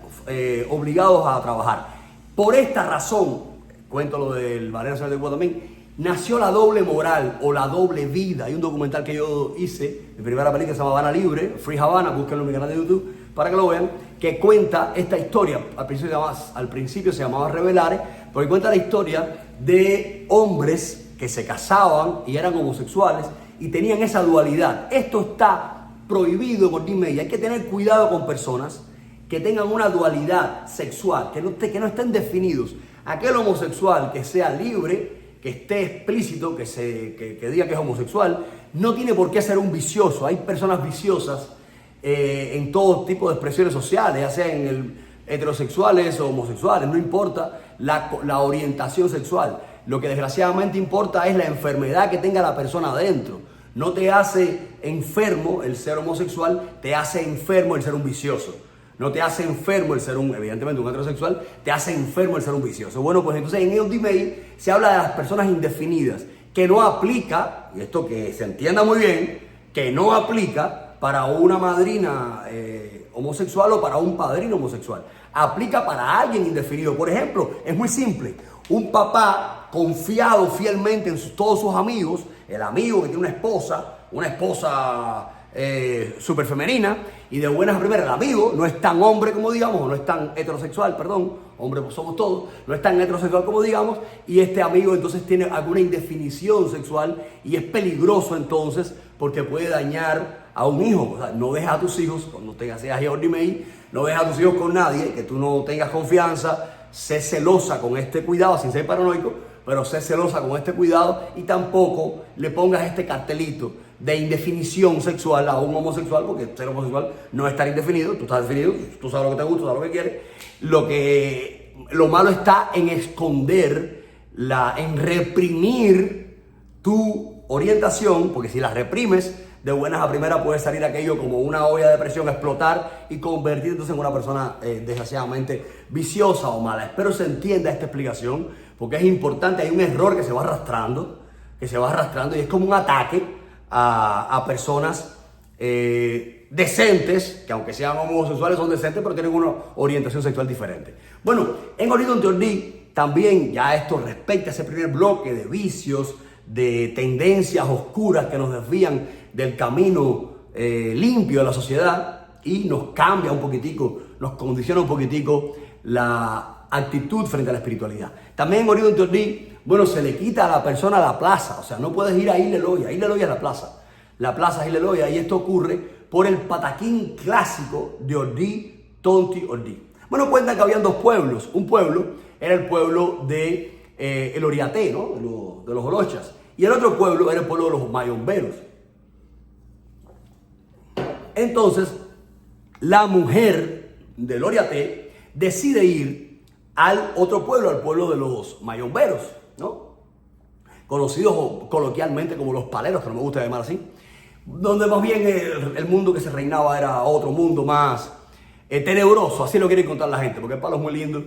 obligados a trabajar. Por esta razón, cuento lo del Ballet Nacional de Cuba también, nació la doble moral o la doble vida. Hay un documental que yo hice, mi primera película se llama Habana Libre, Free Havana, búsquenlo en mi canal de YouTube para que lo vean, que cuenta esta historia. Al principio se llamaba Revelare, porque cuenta la historia de hombres que se casaban y eran homosexuales y tenían esa dualidad. Esto está prohibido por ley y hay que tener cuidado con personas que tengan una dualidad sexual, que no estén definidos. Aquel homosexual que sea libre, que esté explícito, que diga que es homosexual, no tiene por qué ser un vicioso. Hay personas viciosas en todo tipo de expresiones sociales, ya sean heterosexuales o homosexuales, no importa la orientación sexual. Lo que desgraciadamente importa es la enfermedad que tenga la persona adentro. No te hace enfermo el ser homosexual, te hace enfermo el ser un vicioso. No te hace enfermo el ser evidentemente un heterosexual, te hace enfermo el ser un vicioso. Bueno, pues entonces en EOD se habla de las personas indefinidas, que no aplica, y esto que se entienda muy bien, que no aplica para una madrina homosexual o para un padrino homosexual. Aplica para alguien indefinido. Por ejemplo, es muy simple. Un papá confiado fielmente en todos sus amigos, el amigo que tiene una esposa súper femenina, y de buenas a primeras el amigo no es tan hombre como digamos, o no es tan heterosexual, hombre pues somos todos, no es tan heterosexual como digamos, y este amigo entonces tiene alguna indefinición sexual y es peligroso entonces porque puede dañar a un hijo. O sea, no dejes a tus hijos, cuando seas Jordi May, no dejes a tus hijos con nadie, que tú no tengas confianza. Sé celosa con este cuidado, sin ser paranoico, pero sé celosa con este cuidado, y tampoco le pongas este cartelito de indefinición sexual a un homosexual, porque ser homosexual no es estar indefinido. Tú estás definido, tú sabes lo que te gusta, sabes lo que quieres. Lo malo está en esconder, en reprimir tu orientación, porque si la reprimes, de buenas a primeras puede salir aquello como una olla de presión, explotar y convertirte entonces en una persona desgraciadamente viciosa o mala. Espero se entienda esta explicación, porque es importante. Hay un error que se va arrastrando, y es como un ataque a personas de decentes, que aunque sean homosexuales son decentes, pero tienen una orientación sexual diferente. Bueno, en Horizon Teordí también ya esto respecta a ese primer bloque de vicios, de tendencias oscuras que nos desvían del camino limpio de la sociedad y nos cambia un poquitico, nos condiciona un poquitico la actitud frente a la espiritualidad. También en Horizon Teordí, bueno, se le quita a la persona la plaza, o sea, no puedes ir a Isla Eloia es la plaza es Isla Eloia, y esto ocurre por el pataquín clásico de Ordí, Tonti, Ordí. Bueno, cuentan que habían dos pueblos. Un pueblo era el pueblo de el Oriaté, ¿no? De los Orochas. Y el otro pueblo era el pueblo de los Mayomberos. Entonces, la mujer del Oriaté decide ir al otro pueblo, al pueblo de los Mayomberos, ¿no? Conocidos coloquialmente como los paleros, que no me gusta llamar así, donde más bien el mundo que se reinaba era otro mundo más tenebroso, así lo quiere contar la gente, porque el palo es muy lindo,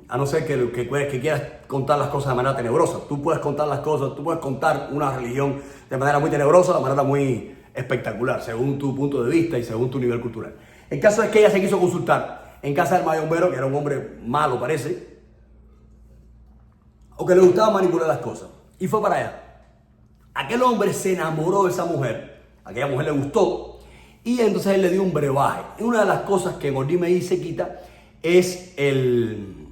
a no ser que quieras contar las cosas de manera tenebrosa. Tú puedes contar las cosas, tú puedes contar una religión de manera muy tenebrosa, de manera muy espectacular, según tu punto de vista y según tu nivel cultural. El caso es que ella se quiso consultar en casa del mayombero, que era un hombre malo, parece, o que le gustaba manipular las cosas, y fue para allá. Aquel hombre se enamoró de esa mujer, aquella mujer le gustó, y entonces él le dio un brebaje. Y una de las cosas que Ordí Meí se quita es el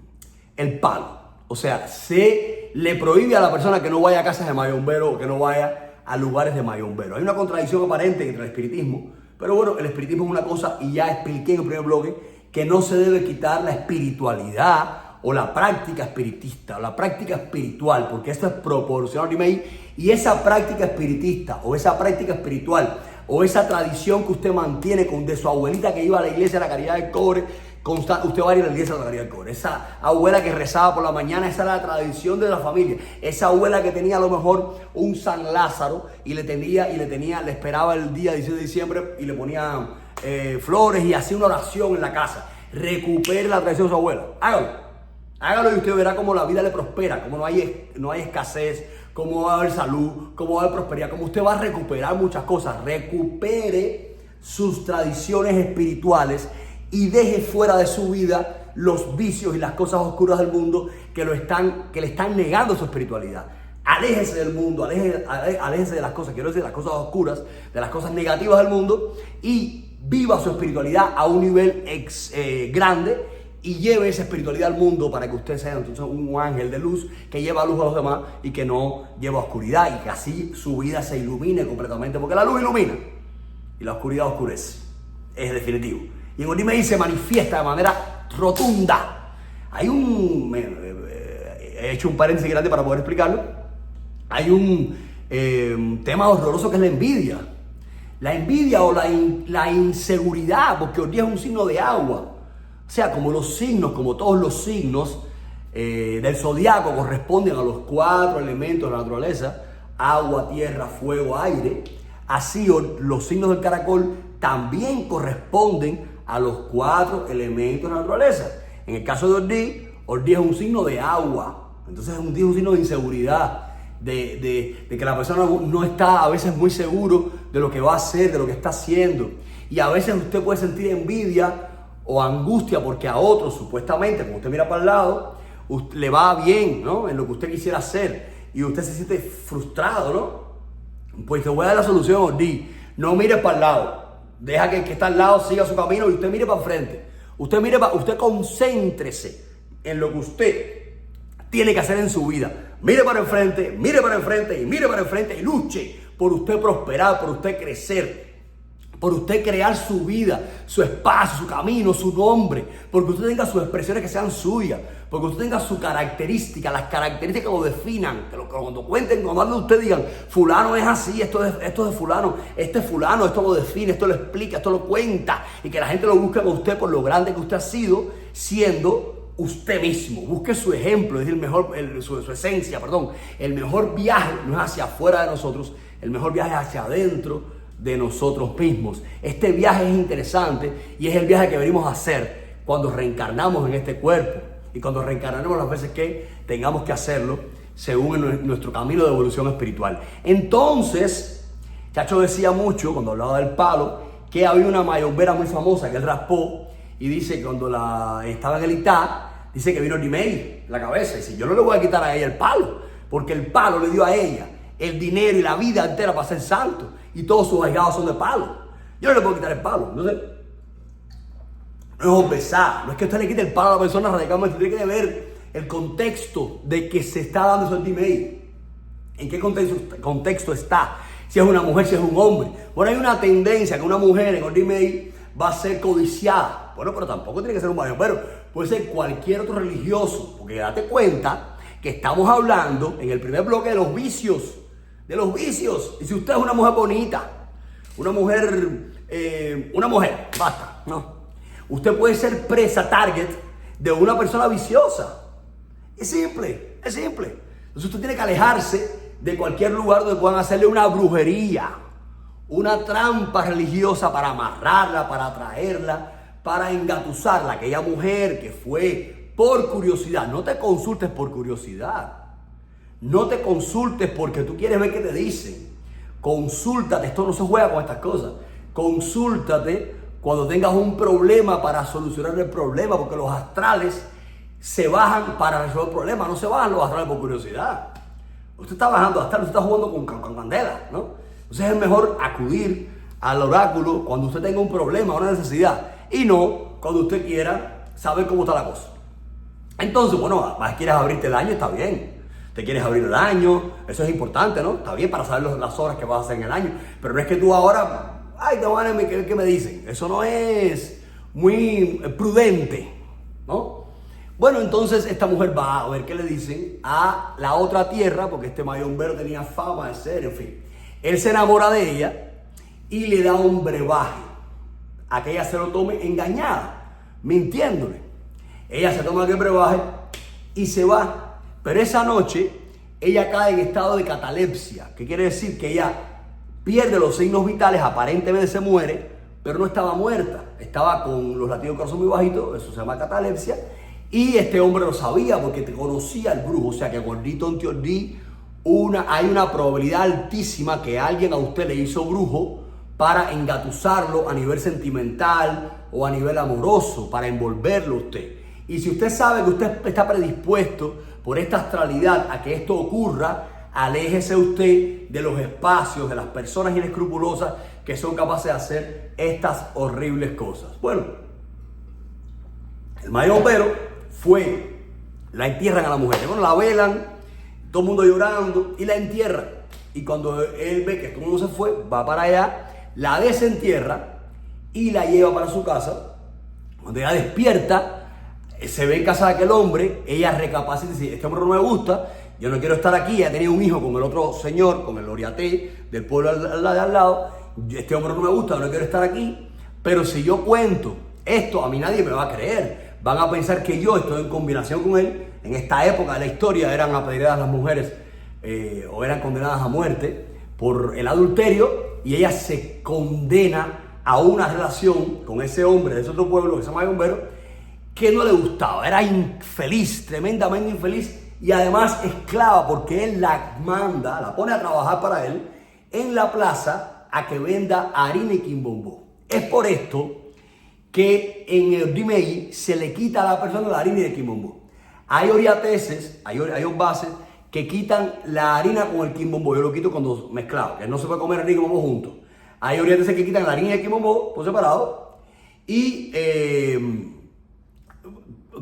palo. O sea, se le prohíbe a la persona que no vaya a casas de mayombero o que no vaya a lugares de mayombero. Hay una contradicción aparente entre el espiritismo, pero bueno, el espiritismo es una cosa, y ya expliqué en el primer bloque que no se debe quitar la espiritualidad o la práctica espiritista, o la práctica espiritual, porque esto es proporcional a Ordí Meí, y esa práctica espiritista, o esa práctica espiritual, o esa tradición que usted mantiene de su abuelita que iba a la iglesia de la Caridad del Cobre, usted va a ir a la iglesia de la Caridad del Cobre. Esa abuela que rezaba por la mañana, esa era la tradición de la familia. Esa abuela que tenía a lo mejor un San Lázaro y le esperaba el día 16 de diciembre y le ponía flores y hacía una oración en la casa. Recupere la tradición de su abuela. Hágalo y usted verá cómo la vida le prospera, cómo no hay escasez, cómo va a haber salud, cómo va a haber prosperidad, cómo usted va a recuperar muchas cosas. Recupere sus tradiciones espirituales y deje fuera de su vida los vicios y las cosas oscuras del mundo que le están negando su espiritualidad. Aléjese del mundo, aléjese de las cosas, quiero decir, de las cosas oscuras, de las cosas negativas del mundo, y viva su espiritualidad a un nivel grande, y lleve esa espiritualidad al mundo para que usted sea entonces un ángel de luz que lleva luz a los demás y que no lleva oscuridad, y que así su vida se ilumine completamente, porque la luz ilumina y la oscuridad oscurece. Es definitivo. Y en Ordí Meí se manifiesta de manera rotunda. Hay he hecho un paréntesis grande para poder explicarlo. Hay un tema horroroso que es la envidia. La envidia o la inseguridad, porque Ordí es un signo de agua. O sea, como todos los signos del zodiaco corresponden a los 4 elementos de la naturaleza: agua, tierra, fuego, aire. Así los signos del caracol también corresponden a los 4 elementos de la naturaleza. En el caso de Ordí es un signo de agua. Entonces es un signo de inseguridad, de que la persona no está a veces muy seguro de lo que va a hacer, de lo que está haciendo. Y a veces usted puede sentir envidia o angustia porque a otros, supuestamente, como usted mira para el lado, le va bien, ¿no?, en lo que usted quisiera hacer, y usted se siente frustrado, ¿no? Pues te voy a dar la solución, Ordí. No mire para el lado. Deja que el que está al lado siga su camino y usted mire para enfrente. Usted concéntrese en lo que usted tiene que hacer en su vida. Mire para enfrente y mire para enfrente y luche por usted prosperar, por usted crecer, por usted crear su vida, su espacio, su camino, su nombre, porque usted tenga sus expresiones que sean suyas, porque usted tenga su característica, las características que lo definan, que cuando cuenten, cuando hablen de usted digan: fulano es así, esto es de fulano, este es fulano, esto lo define, esto lo explica, esto lo cuenta, y que la gente lo busque con usted por lo grande que usted ha sido, siendo usted mismo. Busque su ejemplo, es decir, su esencia, perdón. El mejor viaje no es hacia afuera de nosotros, el mejor viaje es hacia adentro de nosotros mismos. Este viaje es interesante y es el viaje que venimos a hacer cuando reencarnamos en este cuerpo, y cuando reencarnamos las veces que tengamos que hacerlo según nuestro camino de evolución espiritual. Entonces, Chacho decía mucho, cuando hablaba del palo, que había una mayombera muy famosa que él raspó y dice que cuando estaba en el ITA, dice que vino Dimei en la cabeza. Y dice, yo no le voy a quitar a ella el palo, porque el palo le dio a ella el dinero y la vida entera para ser santo. Y todos sus ahijados son de palo. Yo no le puedo quitar el palo. Entonces, no es besar, no es que usted le quite el palo a la persona radicalmente, tiene que ver el contexto de que se está dando eso en Dimei. ¿En qué contexto está? Si es una mujer, si es un hombre. Bueno, hay una tendencia que una mujer en Ordimei va a ser codiciada. Bueno, pero tampoco tiene que ser un mayombero. Puede ser cualquier otro religioso. Porque date cuenta que estamos hablando en el primer bloque de los vicios. De los vicios. Y si usted es una mujer bonita, una mujer, basta, ¿no? Usted puede ser presa, target de una persona viciosa. Es simple, es simple. Entonces usted tiene que alejarse de cualquier lugar donde puedan hacerle una brujería, una trampa religiosa para amarrarla, para atraerla, para engatusarla. Aquella mujer que fue por curiosidad. No te consultes por curiosidad. No te consultes porque tú quieres ver qué te dicen. Consúltate. Esto no se juega con estas cosas. Consúltate cuando tengas un problema para solucionar el problema, porque los astrales se bajan para resolver el problema. No se bajan los astrales por curiosidad. Usted está bajando astral, usted está jugando con candela, ¿no? Entonces es mejor acudir al oráculo cuando usted tenga un problema, una necesidad, y no cuando usted quiera saber cómo está la cosa. Entonces, bueno, quieres abrirte el año, está bien. Te quieres abrir el año, eso es importante, ¿no? Está bien para saber las horas que vas a hacer en el año. Pero no es que tú ahora, te van a ver qué me dicen. Eso no es muy prudente, ¿no? Bueno, entonces esta mujer va a ver qué le dicen a la otra tierra, porque este mayombero tenía fama de ser, en fin. Él se enamora de ella y le da un brebaje a que ella se lo tome engañada, mintiéndole. Ella se toma aquel brebaje y se va. Pero esa noche ella cae en estado de catalepsia, que quiere decir que ella pierde los signos vitales, aparentemente se muere, pero no estaba muerta. Estaba con los latidos del corazón muy bajitos, eso se llama catalepsia. Y este hombre lo sabía porque te conocía el brujo. O sea que gordito en Tiordí, hay una probabilidad altísima que alguien a usted le hizo brujo para engatusarlo a nivel sentimental o a nivel amoroso, para envolverlo a usted. Y si usted sabe que usted está predispuesto por esta astralidad a que esto ocurra, aléjese usted de los espacios, de las personas inescrupulosas que son capaces de hacer estas horribles cosas. Bueno, el mayombero fue, la entierran a la mujer. Bueno, la velan, todo el mundo llorando y la entierran. Y cuando él ve que todo el mundo se fue, va para allá, la desentierra y la lleva para su casa. Cuando ella despierta, se ve en casa de aquel hombre, ella recapacita y dice, este hombre no me gusta, yo no quiero estar aquí. Ella tenía un hijo con el otro señor, con el Oriaté, del pueblo de al lado. Este hombre no me gusta, yo no quiero estar aquí. Pero si yo cuento esto, a mí nadie me va a creer. Van a pensar que yo estoy en combinación con él. En esta época de la historia eran apedreadas las mujeres o eran condenadas a muerte por el adulterio, y ella se condena a una relación con ese hombre de ese otro pueblo, ese mayombero, que no le gustaba. Era infeliz, tremendamente infeliz, y además esclava, porque él la manda, la pone a trabajar para él en la plaza a que venda harina y quimbombó. Es por esto que en el Dimei se le quita a la persona la harina y el quimbombó. Hay oriateses, hay bases que quitan la harina con el quimbombó. Yo lo quito cuando mezclado, que no se puede comer harina y quimbombó juntos. Hay oriateses que quitan la harina y el quimbombó por separado, y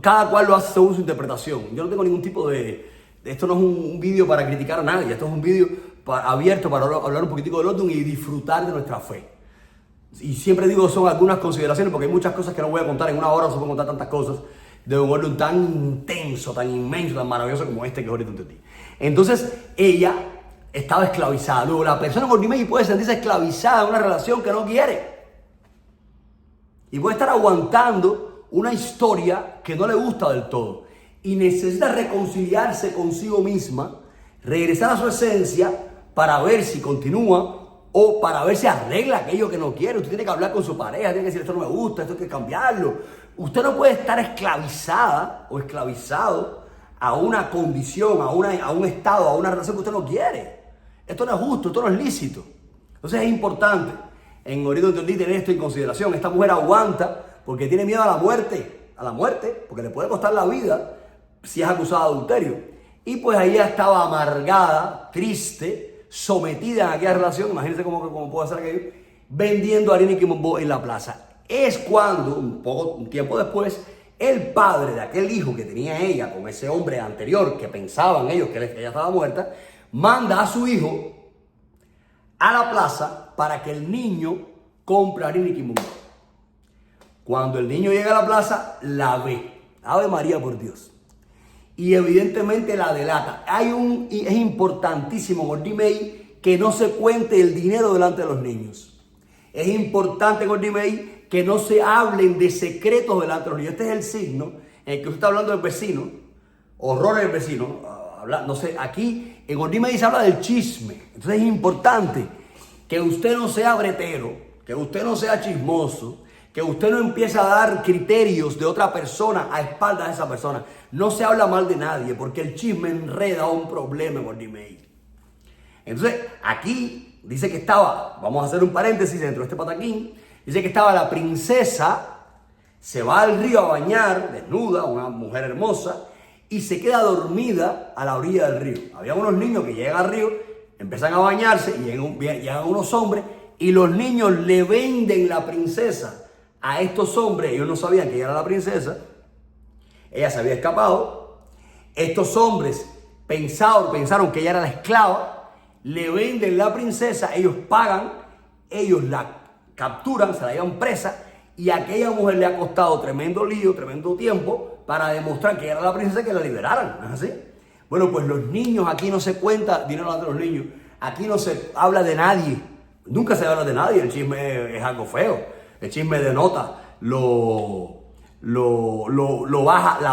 cada cual lo hace según su interpretación. Yo no tengo ningún tipo de esto no es un vídeo para criticar a nadie. Esto es un vídeo abierto para hablar un poquitico del Odun y disfrutar de nuestra fe. Y siempre digo que son algunas consideraciones, porque hay muchas cosas que no voy a contar en una hora. No se pueden contar tantas cosas de un Odun tan intenso, tan inmenso, tan maravilloso como este que ahorita entendí. Entonces ella estaba esclavizada. Luego la persona en Ordimei puede sentirse esclavizada en una relación que no quiere. Y puede estar aguantando una historia que no le gusta del todo. Y necesita reconciliarse consigo misma, regresar a su esencia para ver si continúa o para ver si arregla aquello que no quiere. Usted tiene que hablar con su pareja, tiene que decir, esto no me gusta, esto hay que cambiarlo. Usted no puede estar esclavizada o esclavizado a una condición, a un estado, a una relación que usted no quiere. Esto no es justo, esto no es lícito. Entonces es importante en Orito Tontiondí tener esto en consideración. Esta mujer aguanta porque tiene miedo a la muerte, porque le puede costar la vida si es acusada de adulterio. Y pues ella estaba amargada, triste, sometida en aquella relación, imagínense cómo puede ser aquello, vendiendo harina y quimbombo en la plaza. Es cuando, un tiempo después, el padre de aquel hijo que tenía ella con ese hombre anterior, que pensaban ellos que ella estaba muerta, manda a su hijo a la plaza para que el niño compre harina y quimbombo. Cuando el niño llega a la plaza, la ve. Ave María por Dios. Y evidentemente la delata. Es importantísimo, Gordy May, que no se cuente el dinero delante de los niños. Es importante, Gordy May, que no se hablen de secretos delante de los niños. Este es el signo en el que usted está hablando del vecino, horrores del vecino. No sé, aquí en Gordy May se habla del chisme. Entonces es importante que usted no sea bretero, que usted no sea chismoso, que usted no empiece a dar criterios de otra persona a espaldas de esa persona. No se habla mal de nadie porque el chisme enreda un problema en Gordy May. Entonces, aquí dice que estaba, vamos a hacer un paréntesis dentro de este pataquín, dice que estaba la princesa, se va al río a bañar, desnuda, una mujer hermosa, y se queda dormida a la orilla del río. Había unos niños que llegan al río, empiezan a bañarse, y llegan unos hombres, y los niños le venden la princesa a estos hombres. Ellos no sabían que ella era la princesa, ella se había escapado. Estos hombres pensaron que ella era la esclava, le venden la princesa, ellos pagan, ellos la capturan, se la llevan presa, y a aquella mujer le ha costado tremendo lío, tremendo tiempo para demostrar que ella era la princesa, que la liberaran, ¿no es así? Bueno, pues los niños, aquí no se cuenta dinero de los niños, aquí no se habla de nadie, nunca se habla de nadie, el chisme es algo feo. El chisme denota la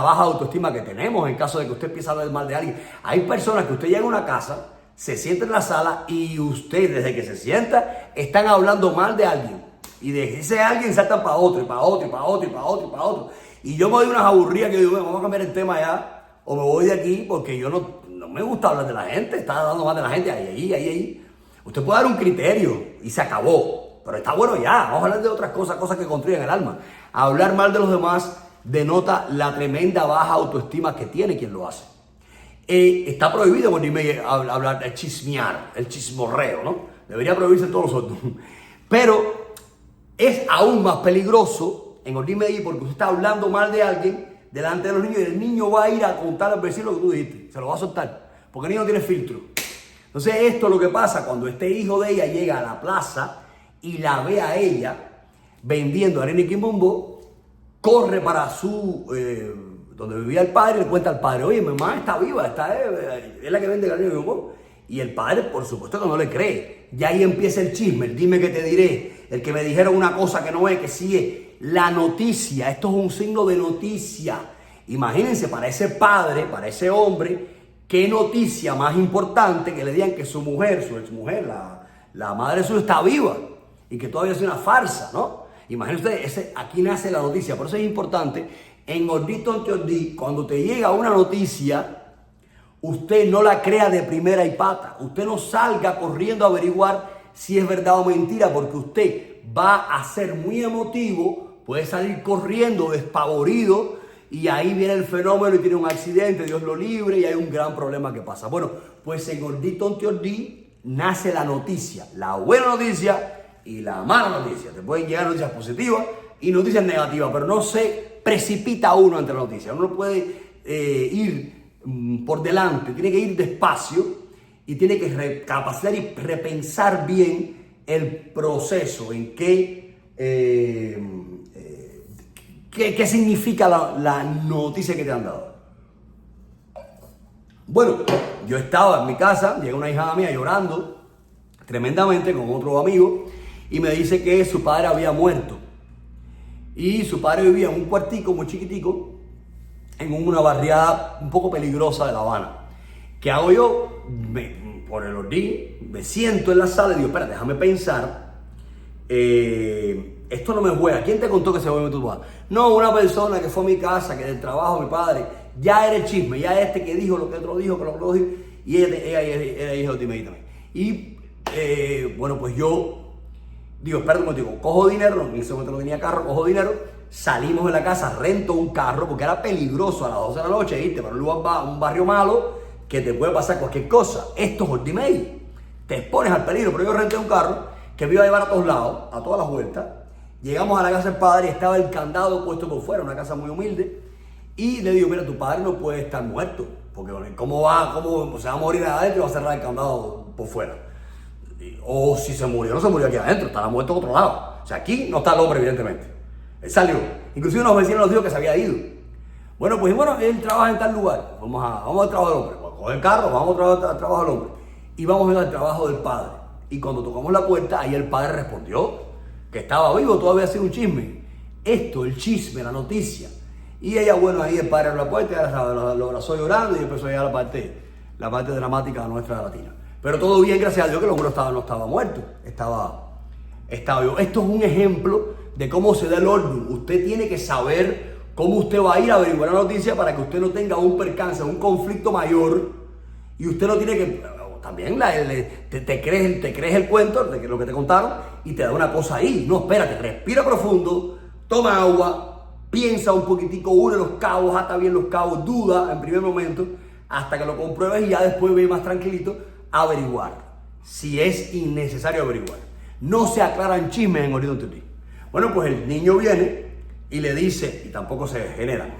baja autoestima que tenemos en caso de que usted empiece a hablar mal de alguien. Hay personas que usted llega a una casa, se sienta en la sala y usted, desde que se sienta, están hablando mal de alguien. Y de ese alguien saltan para otro, y para otro, y para otro, y para otro, y para otro. Y yo me doy unas aburridas que digo, vamos a cambiar el tema ya, o me voy de aquí, porque yo no me gusta hablar de la gente, está hablando mal de la gente, ahí. Usted puede dar un criterio y se acabó. Pero está bueno ya, vamos a hablar de otras cosas que construyen el alma. Hablar mal de los demás denota la tremenda baja autoestima que tiene quien lo hace. Está prohibido por hablar de chismear, el chismorreo, ¿no? Debería prohibirse en todos los otros. Pero es aún más peligroso en Gordy May porque usted está hablando mal de alguien delante de los niños y el niño va a ir a contar al vecino lo que tú dijiste. Se lo va a soltar porque el niño no tiene filtro. Entonces esto es lo que pasa cuando este hijo de ella llega a la plaza y la ve a ella vendiendo harina y quimbombo, corre para donde vivía el padre y le cuenta al padre, oye, mi mamá está viva, es la que vende harina y quimbombo. Y el padre, por supuesto que no le cree. Y ahí empieza el chisme, el dime que te diré, el que me dijeron una cosa que no es, que sí es. La noticia, esto es un signo de noticia. Imagínense, para ese padre, para ese hombre, qué noticia más importante que le digan que su mujer, su exmujer, la madre suya está viva. Y que todavía es una farsa, ¿no? Imagínense ustedes, aquí nace la noticia. Por eso es importante, en Orito Tontiondí, cuando te llega una noticia, usted no la crea de primera y pata. Usted no salga corriendo a averiguar si es verdad o mentira, porque usted va a ser muy emotivo, puede salir corriendo, despavorido, y ahí viene el fenómeno y tiene un accidente, Dios lo libre, y hay un gran problema que pasa. Bueno, pues en Orito Tontiondí nace la noticia, la buena noticia y la mala noticia. Te pueden llegar noticias positivas y noticias negativas, pero no se precipita uno ante la noticia. Uno puede ir por delante, tiene que ir despacio y tiene que recapacitar y repensar bien el proceso, en qué significa la noticia que te han dado. Bueno, yo estaba en mi casa, llega una hija mía llorando tremendamente con otro amigo, y me dice que su padre había muerto. Y su padre vivía en un cuartico muy chiquitico, en una barriada un poco peligrosa de La Habana. ¿Qué hago yo? Por el orden, me siento en la sala y digo, espera, déjame pensar. Esto no me juega. ¿Quién te contó que se fue tu papá? No, una persona que fue a mi casa, que del trabajo de mi padre, ya era el chisme, ya que dijo lo que otro dijo, que lo otro dijo, y ella era hija de Timei también. Y bueno, pues yo digo, espérate un momento, cojo dinero, en ese momento no tenía carro, cojo dinero, salimos de la casa, rento un carro, porque era peligroso a las 12 de la noche irte para un barrio malo que te puede pasar cualquier cosa. Esto es Ordi-May, te expones al peligro, pero yo renté un carro que me iba a llevar a todos lados, a todas las vueltas. Llegamos a la casa del padre y estaba el candado puesto por fuera, una casa muy humilde, y le digo, mira, tu padre no puede estar muerto, porque ¿cómo se va a morir adentro y va a cerrar el candado por fuera? O si se murió, no se murió aquí adentro, estará muerto en otro lado. O sea, aquí no está el hombre, evidentemente. Él salió. Inclusive unos vecinos nos dijo que se había ido. Bueno, pues bueno, él trabaja en tal lugar. Vamos al trabajo del hombre. Coge el carro, vamos al trabajo del hombre. Y vamos a ir al trabajo del padre. Y cuando tocamos la puerta, ahí el padre respondió que estaba vivo, todavía hacía un chisme. Esto, el chisme, la noticia. Y ella, bueno, ahí el padre abrió la puerta, ella lo abrazó llorando y empezó a llegar la parte dramática nuestra latina. Pero todo bien, gracias a Dios, que el hombre no estaba muerto, estaba vivo. Esto es un ejemplo de cómo se da el orden. Usted tiene que saber cómo usted va a ir a averiguar la noticia para que usted no tenga un percance, un conflicto mayor. Y usted no tiene que... También te crees el cuento de lo que te contaron y te da una cosa ahí. No, espérate, respira profundo, toma agua, piensa un poquitico, une los cabos, ata bien los cabos, duda en primer momento, hasta que lo compruebes y ya después ve más tranquilito averiguar. Si es innecesario averiguar. No se aclaran chismes en Ordi Tonti Ordi. Bueno, pues el niño viene y le dice, y tampoco se generan,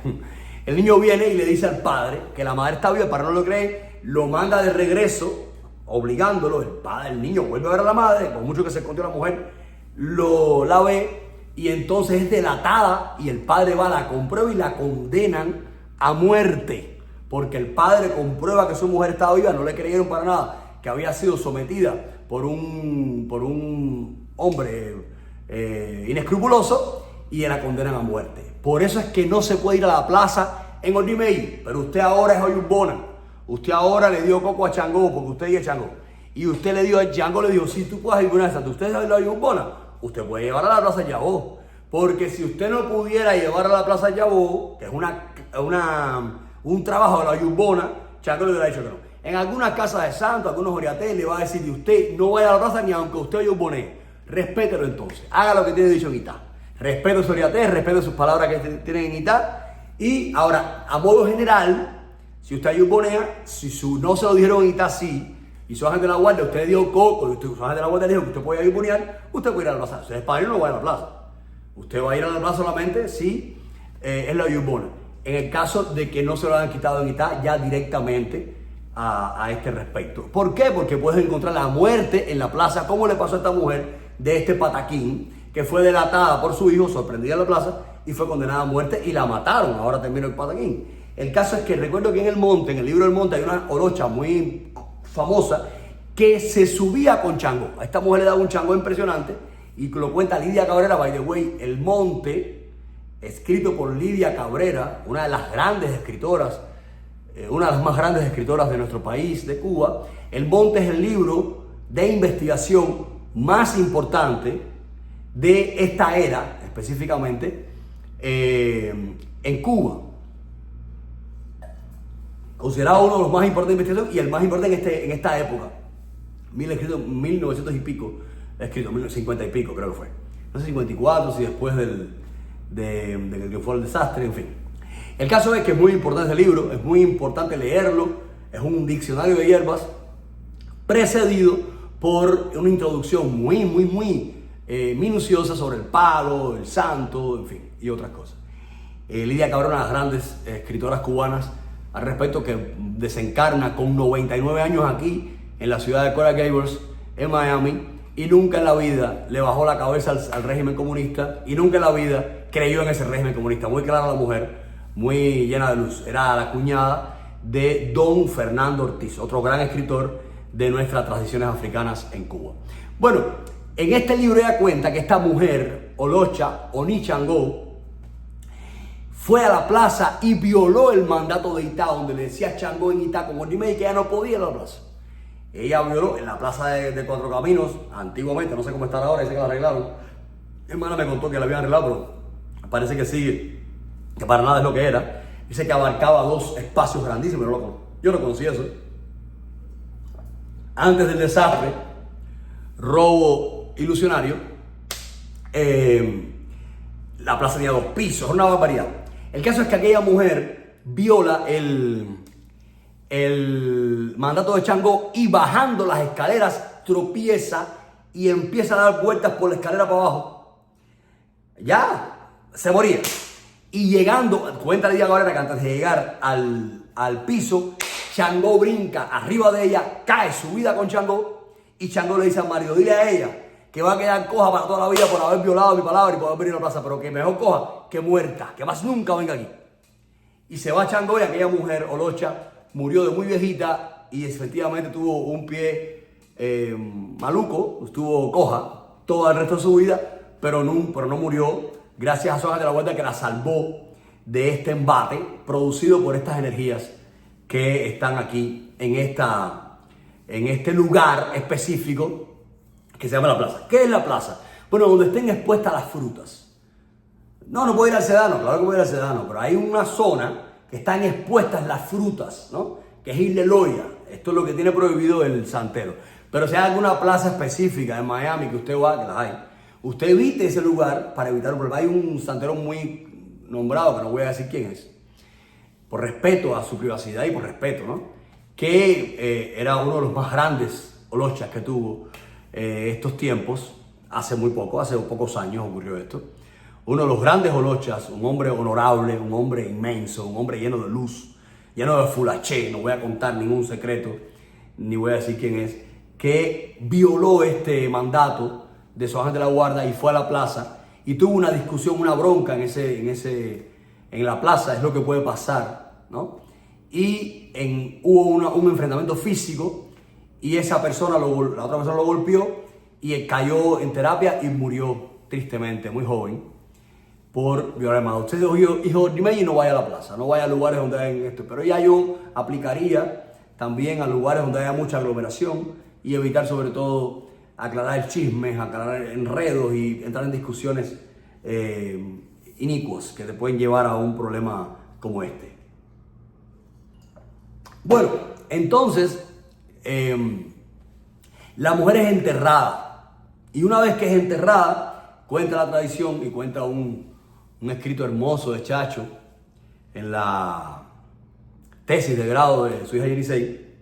el niño viene y le dice al padre que la madre está viva, el padre no lo cree, lo manda de regreso, obligándolo, el niño vuelve a ver a la madre, por mucho que se escondió la mujer, la ve y entonces es delatada y el padre va, la comprueba y la condenan a muerte, porque el padre comprueba que su mujer estaba viva, no le creyeron para nada, que había sido sometida por un hombre inescrupuloso y la condenan a muerte. Por eso es que no se puede ir a la plaza en Ordi-May, pero usted ahora es Oyumbona. Usted ahora le dio coco a Changó, porque usted es Changó. Y usted le dio a Changó, le dijo, si tú puedes ir una de esas, usted sabe la Oyumbona, usted puede llevar a la plaza Yabó. Porque si usted no pudiera llevar a la plaza Yabó, que es un trabajo de la Oyumbona, Changó le hubiera dicho que no. En algunas casas de santos, algunos oriatés le va a decir que usted no vaya a la plaza ni aunque usted Oyumboné. Respételo entonces, haga lo que tiene dicho en Itá. Respete su oriatés, respete sus palabras que tienen en Itá. Y ahora, a modo general, si usted ayumbonea, si no se lo dijeron en Itá, sí, y su agente de la guardia, usted dio coco, y su agente de la guardia le dijo que usted puede ayumbonear, usted puede ir a la plaza. Si es padre, no va a la plaza. Usted va a ir a la plaza solamente si es la ayumbona. En el caso de que no se lo hayan quitado en Itá, ya directamente a este respecto. ¿Por qué? Porque puedes encontrar la muerte en la plaza, como le pasó a esta mujer de este pataquín, que fue delatada por su hijo, sorprendida en la plaza, y fue condenada a muerte y la mataron. Ahora terminó el pataquín. El caso es que recuerdo que en el monte, en el libro del monte, hay una orocha muy famosa que se subía con Changó. A esta mujer le daba un Changó impresionante y lo cuenta Lidia Cabrera, by the way. El monte, escrito por Lidia Cabrera, una de las grandes escritoras, una de las más grandes escritoras de nuestro país, de Cuba. El monte es el libro de investigación más importante de esta era, específicamente, en Cuba. Considerado uno de los más importantes de investigación y el más importante en esta época. 1900 y pico, escrito, 1950 y pico creo que fue. No sé, 54, si después de que fue el desastre, en fin. El caso es que es muy importante el libro, es muy importante leerlo, es un diccionario de hierbas precedido por una introducción muy minuciosa sobre el palo, el santo, en fin, y otras cosas. Lidia Cabrera, una de las grandes escritoras cubanas al respecto, que desencarna con 99 años aquí en la ciudad de Coral Gables, en Miami, y nunca en la vida le bajó la cabeza al régimen comunista y nunca en la vida creyó en ese régimen comunista. Muy clara la mujer, muy llena de luz. Era la cuñada de Don Fernando Ortiz, otro gran escritor de nuestras tradiciones africanas en Cuba. Bueno, en este libro ella cuenta que esta mujer, Olocha Oni Changó, fue a la plaza y violó el mandato de Itá, donde le decía Changó en Itá como Ordi-May que ella no podía ir a la plaza. Ella violó en la plaza de Cuatro Caminos, antiguamente, no sé cómo está ahora, dice que la arreglaron. Mi hermana me contó que la habían arreglado, pero parece que sí, que para nada es lo que era. Dice que abarcaba 2 espacios grandísimos, yo no conocía eso. Antes del desastre, robo ilusionario. La plaza tenía 2 pisos, una barbaridad. El caso es que aquella mujer viola el mandato de Changó y bajando las escaleras tropieza y empieza a dar vueltas por la escalera para abajo. Ya se moría. Y llegando, cuenta Lidia Cabrera que antes de llegar al piso, Changó brinca arriba de ella, cae subida con Changó y Changó le dice a Mario, dile a ella que va a quedar coja para toda la vida por haber violado mi palabra y por haber venido a la plaza, pero que mejor coja que muerta, que más nunca venga aquí. Y se va Changó y aquella mujer, Olocha, murió de muy viejita y efectivamente tuvo un pie maluco, estuvo coja todo el resto de su vida, pero no murió gracias a su ángel de la guarda que la salvó de este embate producido por estas energías que están aquí en este lugar específico que se llama la plaza. ¿Qué es la plaza? Bueno, donde estén expuestas las frutas. No puedo ir al Sedano, claro que voy a ir al Sedano, pero hay una zona que están expuestas las frutas, ¿no? Que es Isla Eloia. Esto es lo que tiene prohibido el santero. Pero si hay alguna plaza específica en Miami que usted va, que las hay, usted evite ese lugar para evitar un problema. Hay un santero muy nombrado, que no voy a decir quién es, por respeto a su privacidad y por respeto, ¿no? Que era uno de los más grandes olochas que tuvo estos tiempos, hace pocos años ocurrió esto. Uno de los grandes olochas, un hombre honorable, un hombre inmenso, un hombre lleno de luz, lleno de fulaché, no voy a contar ningún secreto, ni voy a decir quién es, que violó este mandato de su ángel de la guarda y fue a la plaza y tuvo una discusión, una bronca en la plaza, es lo que puede pasar, ¿no? Y hubo un enfrentamiento físico y esa persona, la otra persona lo golpeó y cayó en terapia y murió tristemente, muy joven, por violar el mandato. Usted dijo, dime y no vaya a la plaza, no vaya a lugares donde hay esto, pero ya yo aplicaría también a lugares donde haya mucha aglomeración y evitar sobre todo aclarar chismes, aclarar enredos y entrar en discusiones inicuos que te pueden llevar a un problema como este. Bueno, entonces la mujer es enterrada y una vez que es enterrada, cuenta la tradición y cuenta un escrito hermoso de Chacho en la tesis de grado de su hija Yenisei,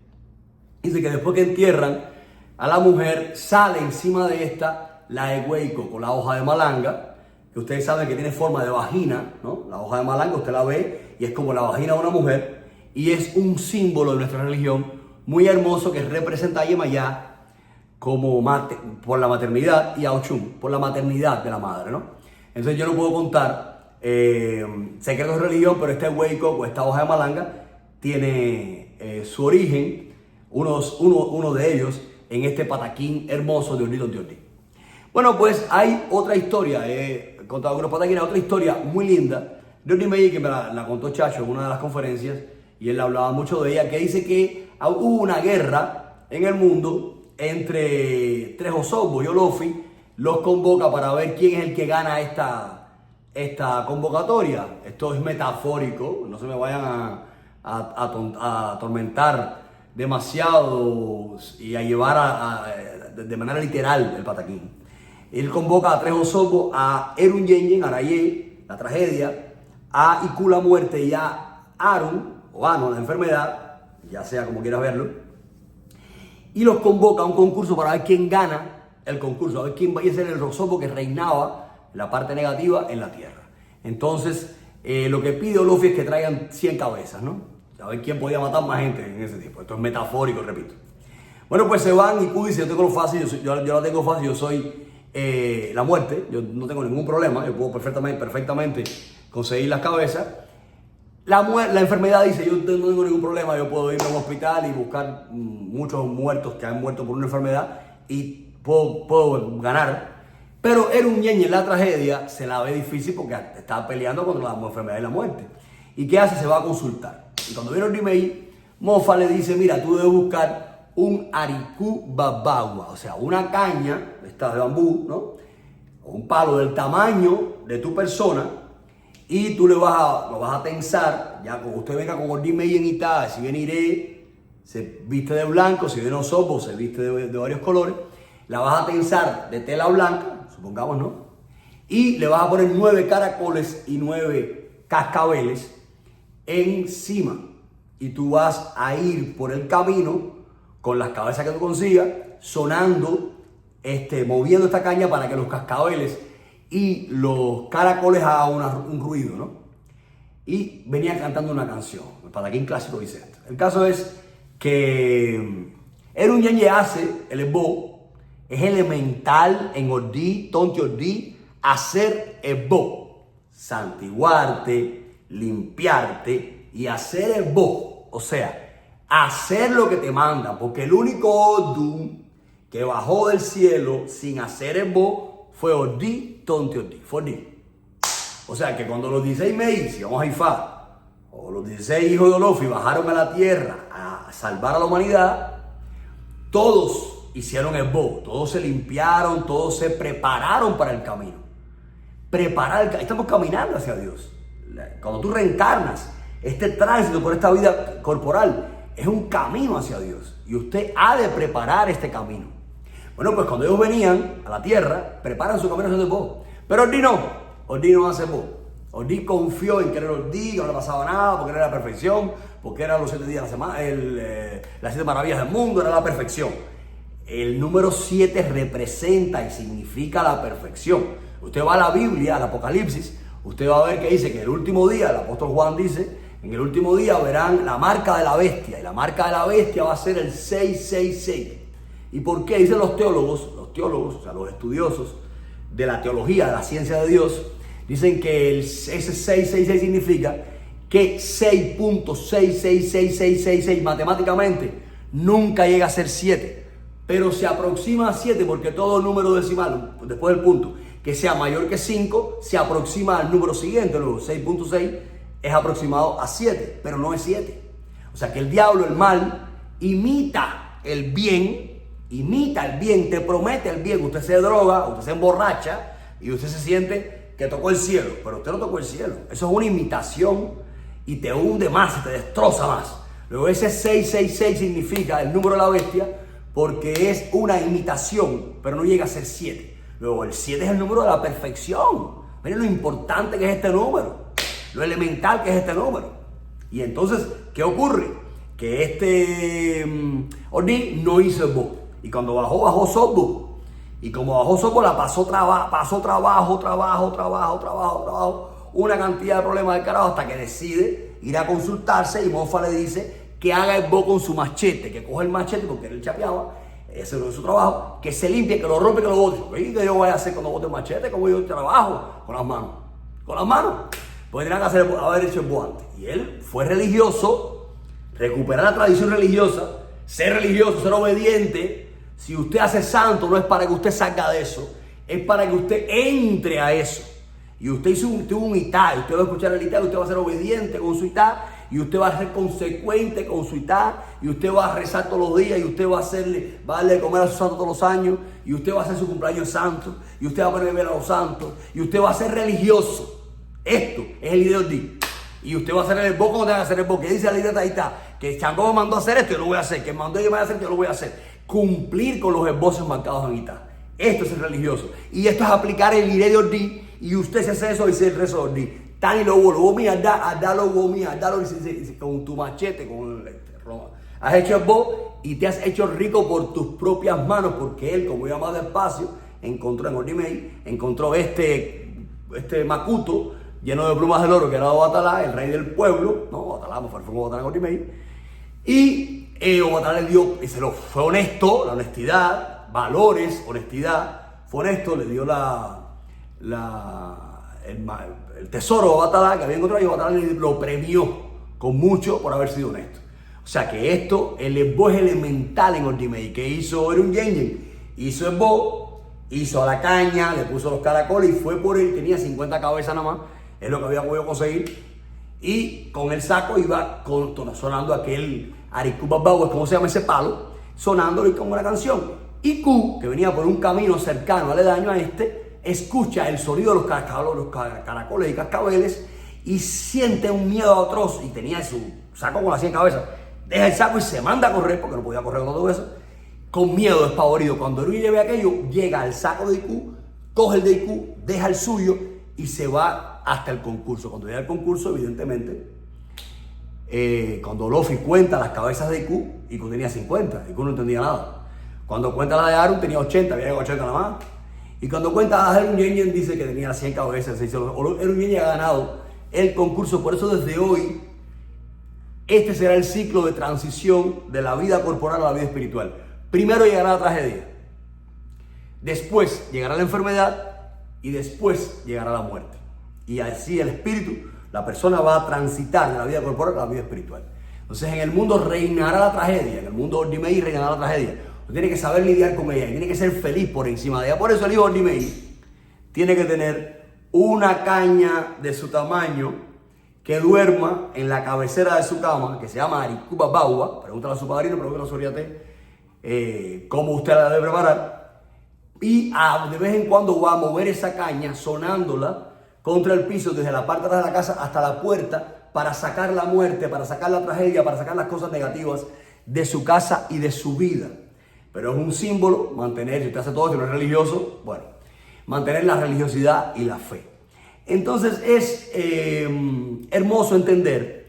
dice que después que entierran a la mujer, sale encima de esta la egueico con la hoja de malanga, que ustedes saben que tiene forma de vagina, ¿no? La hoja de malanga usted la ve y es como la vagina de una mujer y es un símbolo de nuestra religión muy hermoso que representa a Yemayá como por la maternidad y a Ochum por la maternidad de la madre, ¿no? Entonces yo no puedo contar secretos de religión, pero este egueico o esta hoja de malanga tiene su origen, uno de ellos, en este pataquín hermoso de Ordito Antioquí. Bueno, pues hay otra historia, he contado algunos pataquines, otra historia muy linda de Ordi Meji que me la contó Chacho en una de las conferencias y él hablaba mucho de ella, que dice que hubo una guerra en el mundo entre tres Osobbo y Olofi, los convoca para ver quién es el que gana esta convocatoria. Esto es metafórico, no se me vayan a atormentar demasiado y a llevar de manera literal el pataquín. Él convoca a tres Osobbo, a Erun Yenyen, Arayé, la tragedia, a Iku la muerte y a Arun, o Ano, la enfermedad, ya sea como quieras verlo, y los convoca a un concurso para ver quién gana el concurso, a ver quién vaya a ser el Osobbo que reinaba en la parte negativa en la tierra. Entonces, lo que pide Olofi es que traigan 100 cabezas, ¿no? A ver quién podía matar más gente en ese tiempo. Esto es metafórico, repito. Bueno, pues se van y Iku dice, yo tengo lo fácil, yo la tengo fácil, yo soy la muerte, yo no tengo ningún problema, yo puedo perfectamente conseguir las cabezas. La enfermedad dice, yo no tengo ningún problema, yo puedo ir a un hospital y buscar muchos muertos que han muerto por una enfermedad y puedo ganar. Pero Erun Yenyen, la tragedia, se la ve difícil porque está peleando contra la enfermedad y la muerte. ¿Y qué hace? Se va a consultar. Y cuando viene Ordi Meji, Mofa le dice, mira, tú debes buscar un Ariku Babagua, o sea, una caña, esta de bambú, ¿no? Un palo del tamaño de tu persona, y tú lo vas a tensar, ya cuando usted venga con Ordi Meji en Italia, si viene Iré, se viste de blanco, si viene Osobbo, se viste de varios colores, la vas a tensar de tela blanca, supongamos, ¿no? Y le vas a poner 9 caracoles y 9 cascabeles encima. Y tú vas a ir por el camino con las cabezas que tú consigas, sonando, moviendo esta caña para que los cascabeles y los caracoles hagan un ruido, ¿no? Y venía cantando una canción. El Pataquín clásico dice esto. El caso es que Eru Ñeñe hace el esbo, es elemental en Ordí, Tonti Ordí, hacer esbo, santiguarte, limpiarte y hacer esbo, o sea, hacer lo que te manda, porque el único Odum que bajó del cielo sin hacer esbo fue Ordí, Tonti Ordí, fue Ordí. O sea que cuando los 16 Meis, vamos a Ifá, o los 16 hijos de Olofi bajaron a la tierra a salvar a la humanidad, todos hicieron esbo, todos se limpiaron, todos se prepararon para el camino. Estamos caminando hacia Dios. Cuando tú reencarnas, este tránsito por esta vida corporal es un camino hacia Dios. Y usted ha de preparar este camino. Bueno, pues cuando ellos venían a la tierra, preparan su camino haciendo esbo. Pero Ordí no hace esbo. Ordí confió en que era Ordí, que no le pasaba nada, porque era la perfección, porque eran los 7 días de la semana, las 7 maravillas del mundo, era la perfección. El número 7 representa y significa la perfección. Usted va a la Biblia, al Apocalipsis, usted va a ver que dice que en el último día, el apóstol Juan dice, en el último día verán la marca de la bestia, y la marca de la bestia va a ser el 666. ¿Y por qué? Dicen los teólogos, o sea, los estudiosos de la teología, de la ciencia de Dios, dicen que ese 666 significa que 6.666666 matemáticamente nunca llega a ser 7, pero se aproxima a 7 porque todo número decimal, después del punto, que sea mayor que 5, se aproxima al número siguiente. Luego 6.6 es aproximado a 7, pero no es 7. O sea que el diablo, el mal, imita el bien, te promete el bien. Usted se droga, usted se emborracha y usted se siente que tocó el cielo, pero usted no tocó el cielo. Eso es una imitación y te hunde más, te destroza más. Luego ese 666 significa el número de la bestia porque es una imitación, pero no llega a ser 7. Luego el 7 es el número de la perfección. Miren lo importante que es este número, lo elemental que es este número. Y entonces, ¿qué ocurre? Que Ordí no hizo esbo. Y cuando bajó Sobbo. Y como bajó Sobbo, la pasó trabajo, una cantidad de problemas del carajo, hasta que decide ir a consultarse y Mofa le dice que haga esbo con su machete, que coge el machete porque él chapeaba, ese no es su trabajo, que se limpie, que lo rompe, que lo bote. ¿Y qué yo voy a hacer cuando bote el machete? ¿Cómo yo trabajo? Con las manos. Con las manos. Pues tenían que haber hecho esbo antes. Y él fue religioso, recuperar la tradición religiosa, ser religioso, ser obediente. Si usted hace santo, no es para que usted salga de eso, es para que usted entre a eso. Y usted tuvo un itá, usted va a escuchar el itá, usted va a ser obediente con su itá, y usted va a ser consecuente con su itá, y usted va a rezar todos los días, y usted va a darle de comer a su santo todos los años, y usted va a hacer su cumpleaños santo, y usted va a poner beber a los santos, y usted va a ser religioso. Esto es el idea de Dios. Y usted va a hacer el esbo cuando tenga que hacer el esbo. Que dice la idea ahí está, que Changó me mandó a hacer esto, yo lo voy a hacer. Que mandó yo me voy a hacer, yo lo voy a hacer. Cumplir con los esbozos marcados en Itá. Esto es ser religioso. Y esto es aplicar el idea de Ordí. Y usted se hace eso y se el rezo de Ordí. Tani lo gomi, adalo con tu machete, con has hecho esbo y te has hecho rico por tus propias manos, porque él, como iba más despacio, encontró en Ordimei, encontró este macuto lleno de plumas del oro que era Obatalá, el rey del pueblo, no, Obatalá, fue Obatalá en Ordimei, y Obatalá le dio, y fue honesto, la honestidad, valores, honestidad, fue honesto, le dio el tesoro de Obatalá que había encontrado, y Obatalá lo premió con mucho por haber sido honesto. O sea que el esbo es elemental en Ordimei. ¿Qué hizo Eru Ñeñe? Hizo esbo, hizo a la caña, le puso los caracoles y fue por él, tenía 50 cabezas nada más, es lo que había podido conseguir, y con el saco iba sonando aquel Aricubabau, ¿cómo se llama ese palo? Sonándolo y como una canción. Y Q, que venía por un camino cercano, aledaño a escucha el sonido de los caracoles y cascabeles y siente un miedo atroz, y tenía su saco con las 100 cabezas, deja el saco y se manda a correr, porque no podía correr con todo eso, con miedo, despavorido. Cuando Erwin ve aquello, llega al saco de IQ, coge el de IQ, deja el suyo y se va hasta el concurso. Cuando llega al concurso, evidentemente, cuando Luffy cuenta las cabezas de IQ tenía 50, IQ no entendía nada. Cuando cuenta la de Arun tenía 80, había 80 nada más. Y cuando cuenta a Erwin Yenyen dice que tenía 100 cabezas. Erwin Yenyen ha ganado el concurso, por eso desde hoy este será el ciclo de transición de la vida corporal a la vida espiritual. Primero llegará la tragedia, después llegará la enfermedad y después llegará la muerte. Y así el espíritu, la persona va a transitar de la vida corporal a la vida espiritual. Entonces en el mundo reinará la tragedia, en el mundo Ordimei reinará la tragedia. Usted tiene que saber lidiar con ella y tiene que ser feliz por encima de ella. Por eso el hijo Ordimei tiene que tener una caña de su tamaño que duerma en la cabecera de su cama, que se llama Arikuba Baua. Pregúntale a su padrino, pregúntale a su oriate cómo usted la debe preparar. Y de vez en cuando va a mover esa caña sonándola contra el piso desde la parte de atrás de la casa hasta la puerta para sacar la muerte, para sacar la tragedia, para sacar las cosas negativas de su casa y de su vida. Pero es un símbolo mantener, si usted hace todo, si no es religioso, bueno, mantener la religiosidad y la fe. Entonces es hermoso entender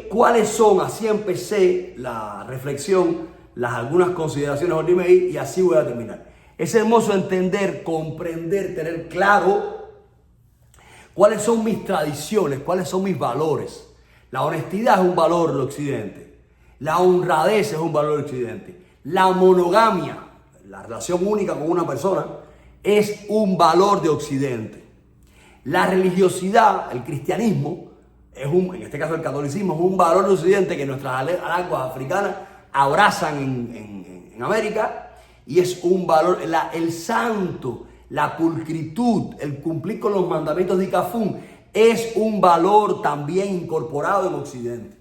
cuáles son, así empecé la reflexión, algunas consideraciones Ordimei y así voy a terminar. Es hermoso entender, comprender, tener claro cuáles son mis tradiciones, cuáles son mis valores. La honestidad es un valor de Occidente, la honradez es un valor de Occidente. La monogamia, la relación única con una persona, es un valor de Occidente. La religiosidad, el cristianismo, en este caso el catolicismo, es un valor de Occidente que nuestras lenguas africanas abrazan en América y es un valor, el santo, la pulcritud, el cumplir con los mandamientos de Icafún es un valor también incorporado en Occidente.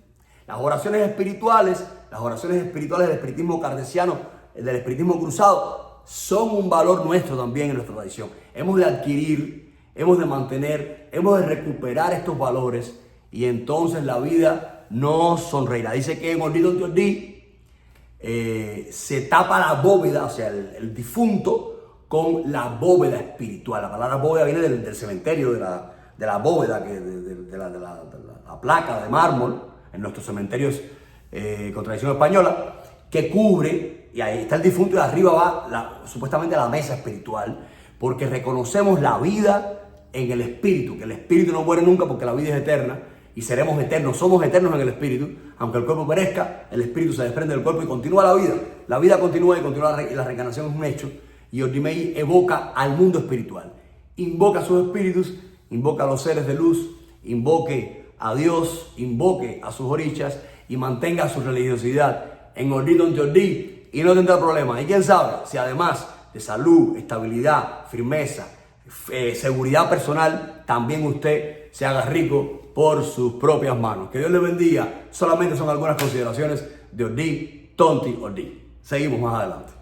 Las oraciones espirituales del espiritismo kardeciano, del espiritismo cruzado, son un valor nuestro también en nuestra tradición. Hemos de adquirir, hemos de mantener, hemos de recuperar estos valores y entonces la vida nos sonreirá. Dice que en Ordito Teodí se tapa la bóveda, o sea, el difunto, con la bóveda espiritual. La palabra bóveda viene del cementerio, de la bóveda, de la placa de mármol en nuestros cementerios con tradición española, que cubre, y ahí está el difunto y arriba va supuestamente la mesa espiritual, porque reconocemos la vida en el espíritu, que el espíritu no muere nunca porque la vida es eterna y seremos eternos, somos eternos en el espíritu, aunque el cuerpo perezca, el espíritu se desprende del cuerpo y continúa la vida continúa y continúa, y la reencarnación es un hecho, y Ordimei evoca al mundo espiritual, invoca a sus espíritus, invoca a los seres de luz, invoque a Dios, invoque a sus orichas y mantenga su religiosidad en Ordito Teodí y no tendrá problema. Y quién sabe si además de salud, estabilidad, firmeza, seguridad personal, también usted se haga rico por sus propias manos. Que Dios le bendiga. Solamente son algunas consideraciones de Ordí, Tonti Ordí. Seguimos más adelante.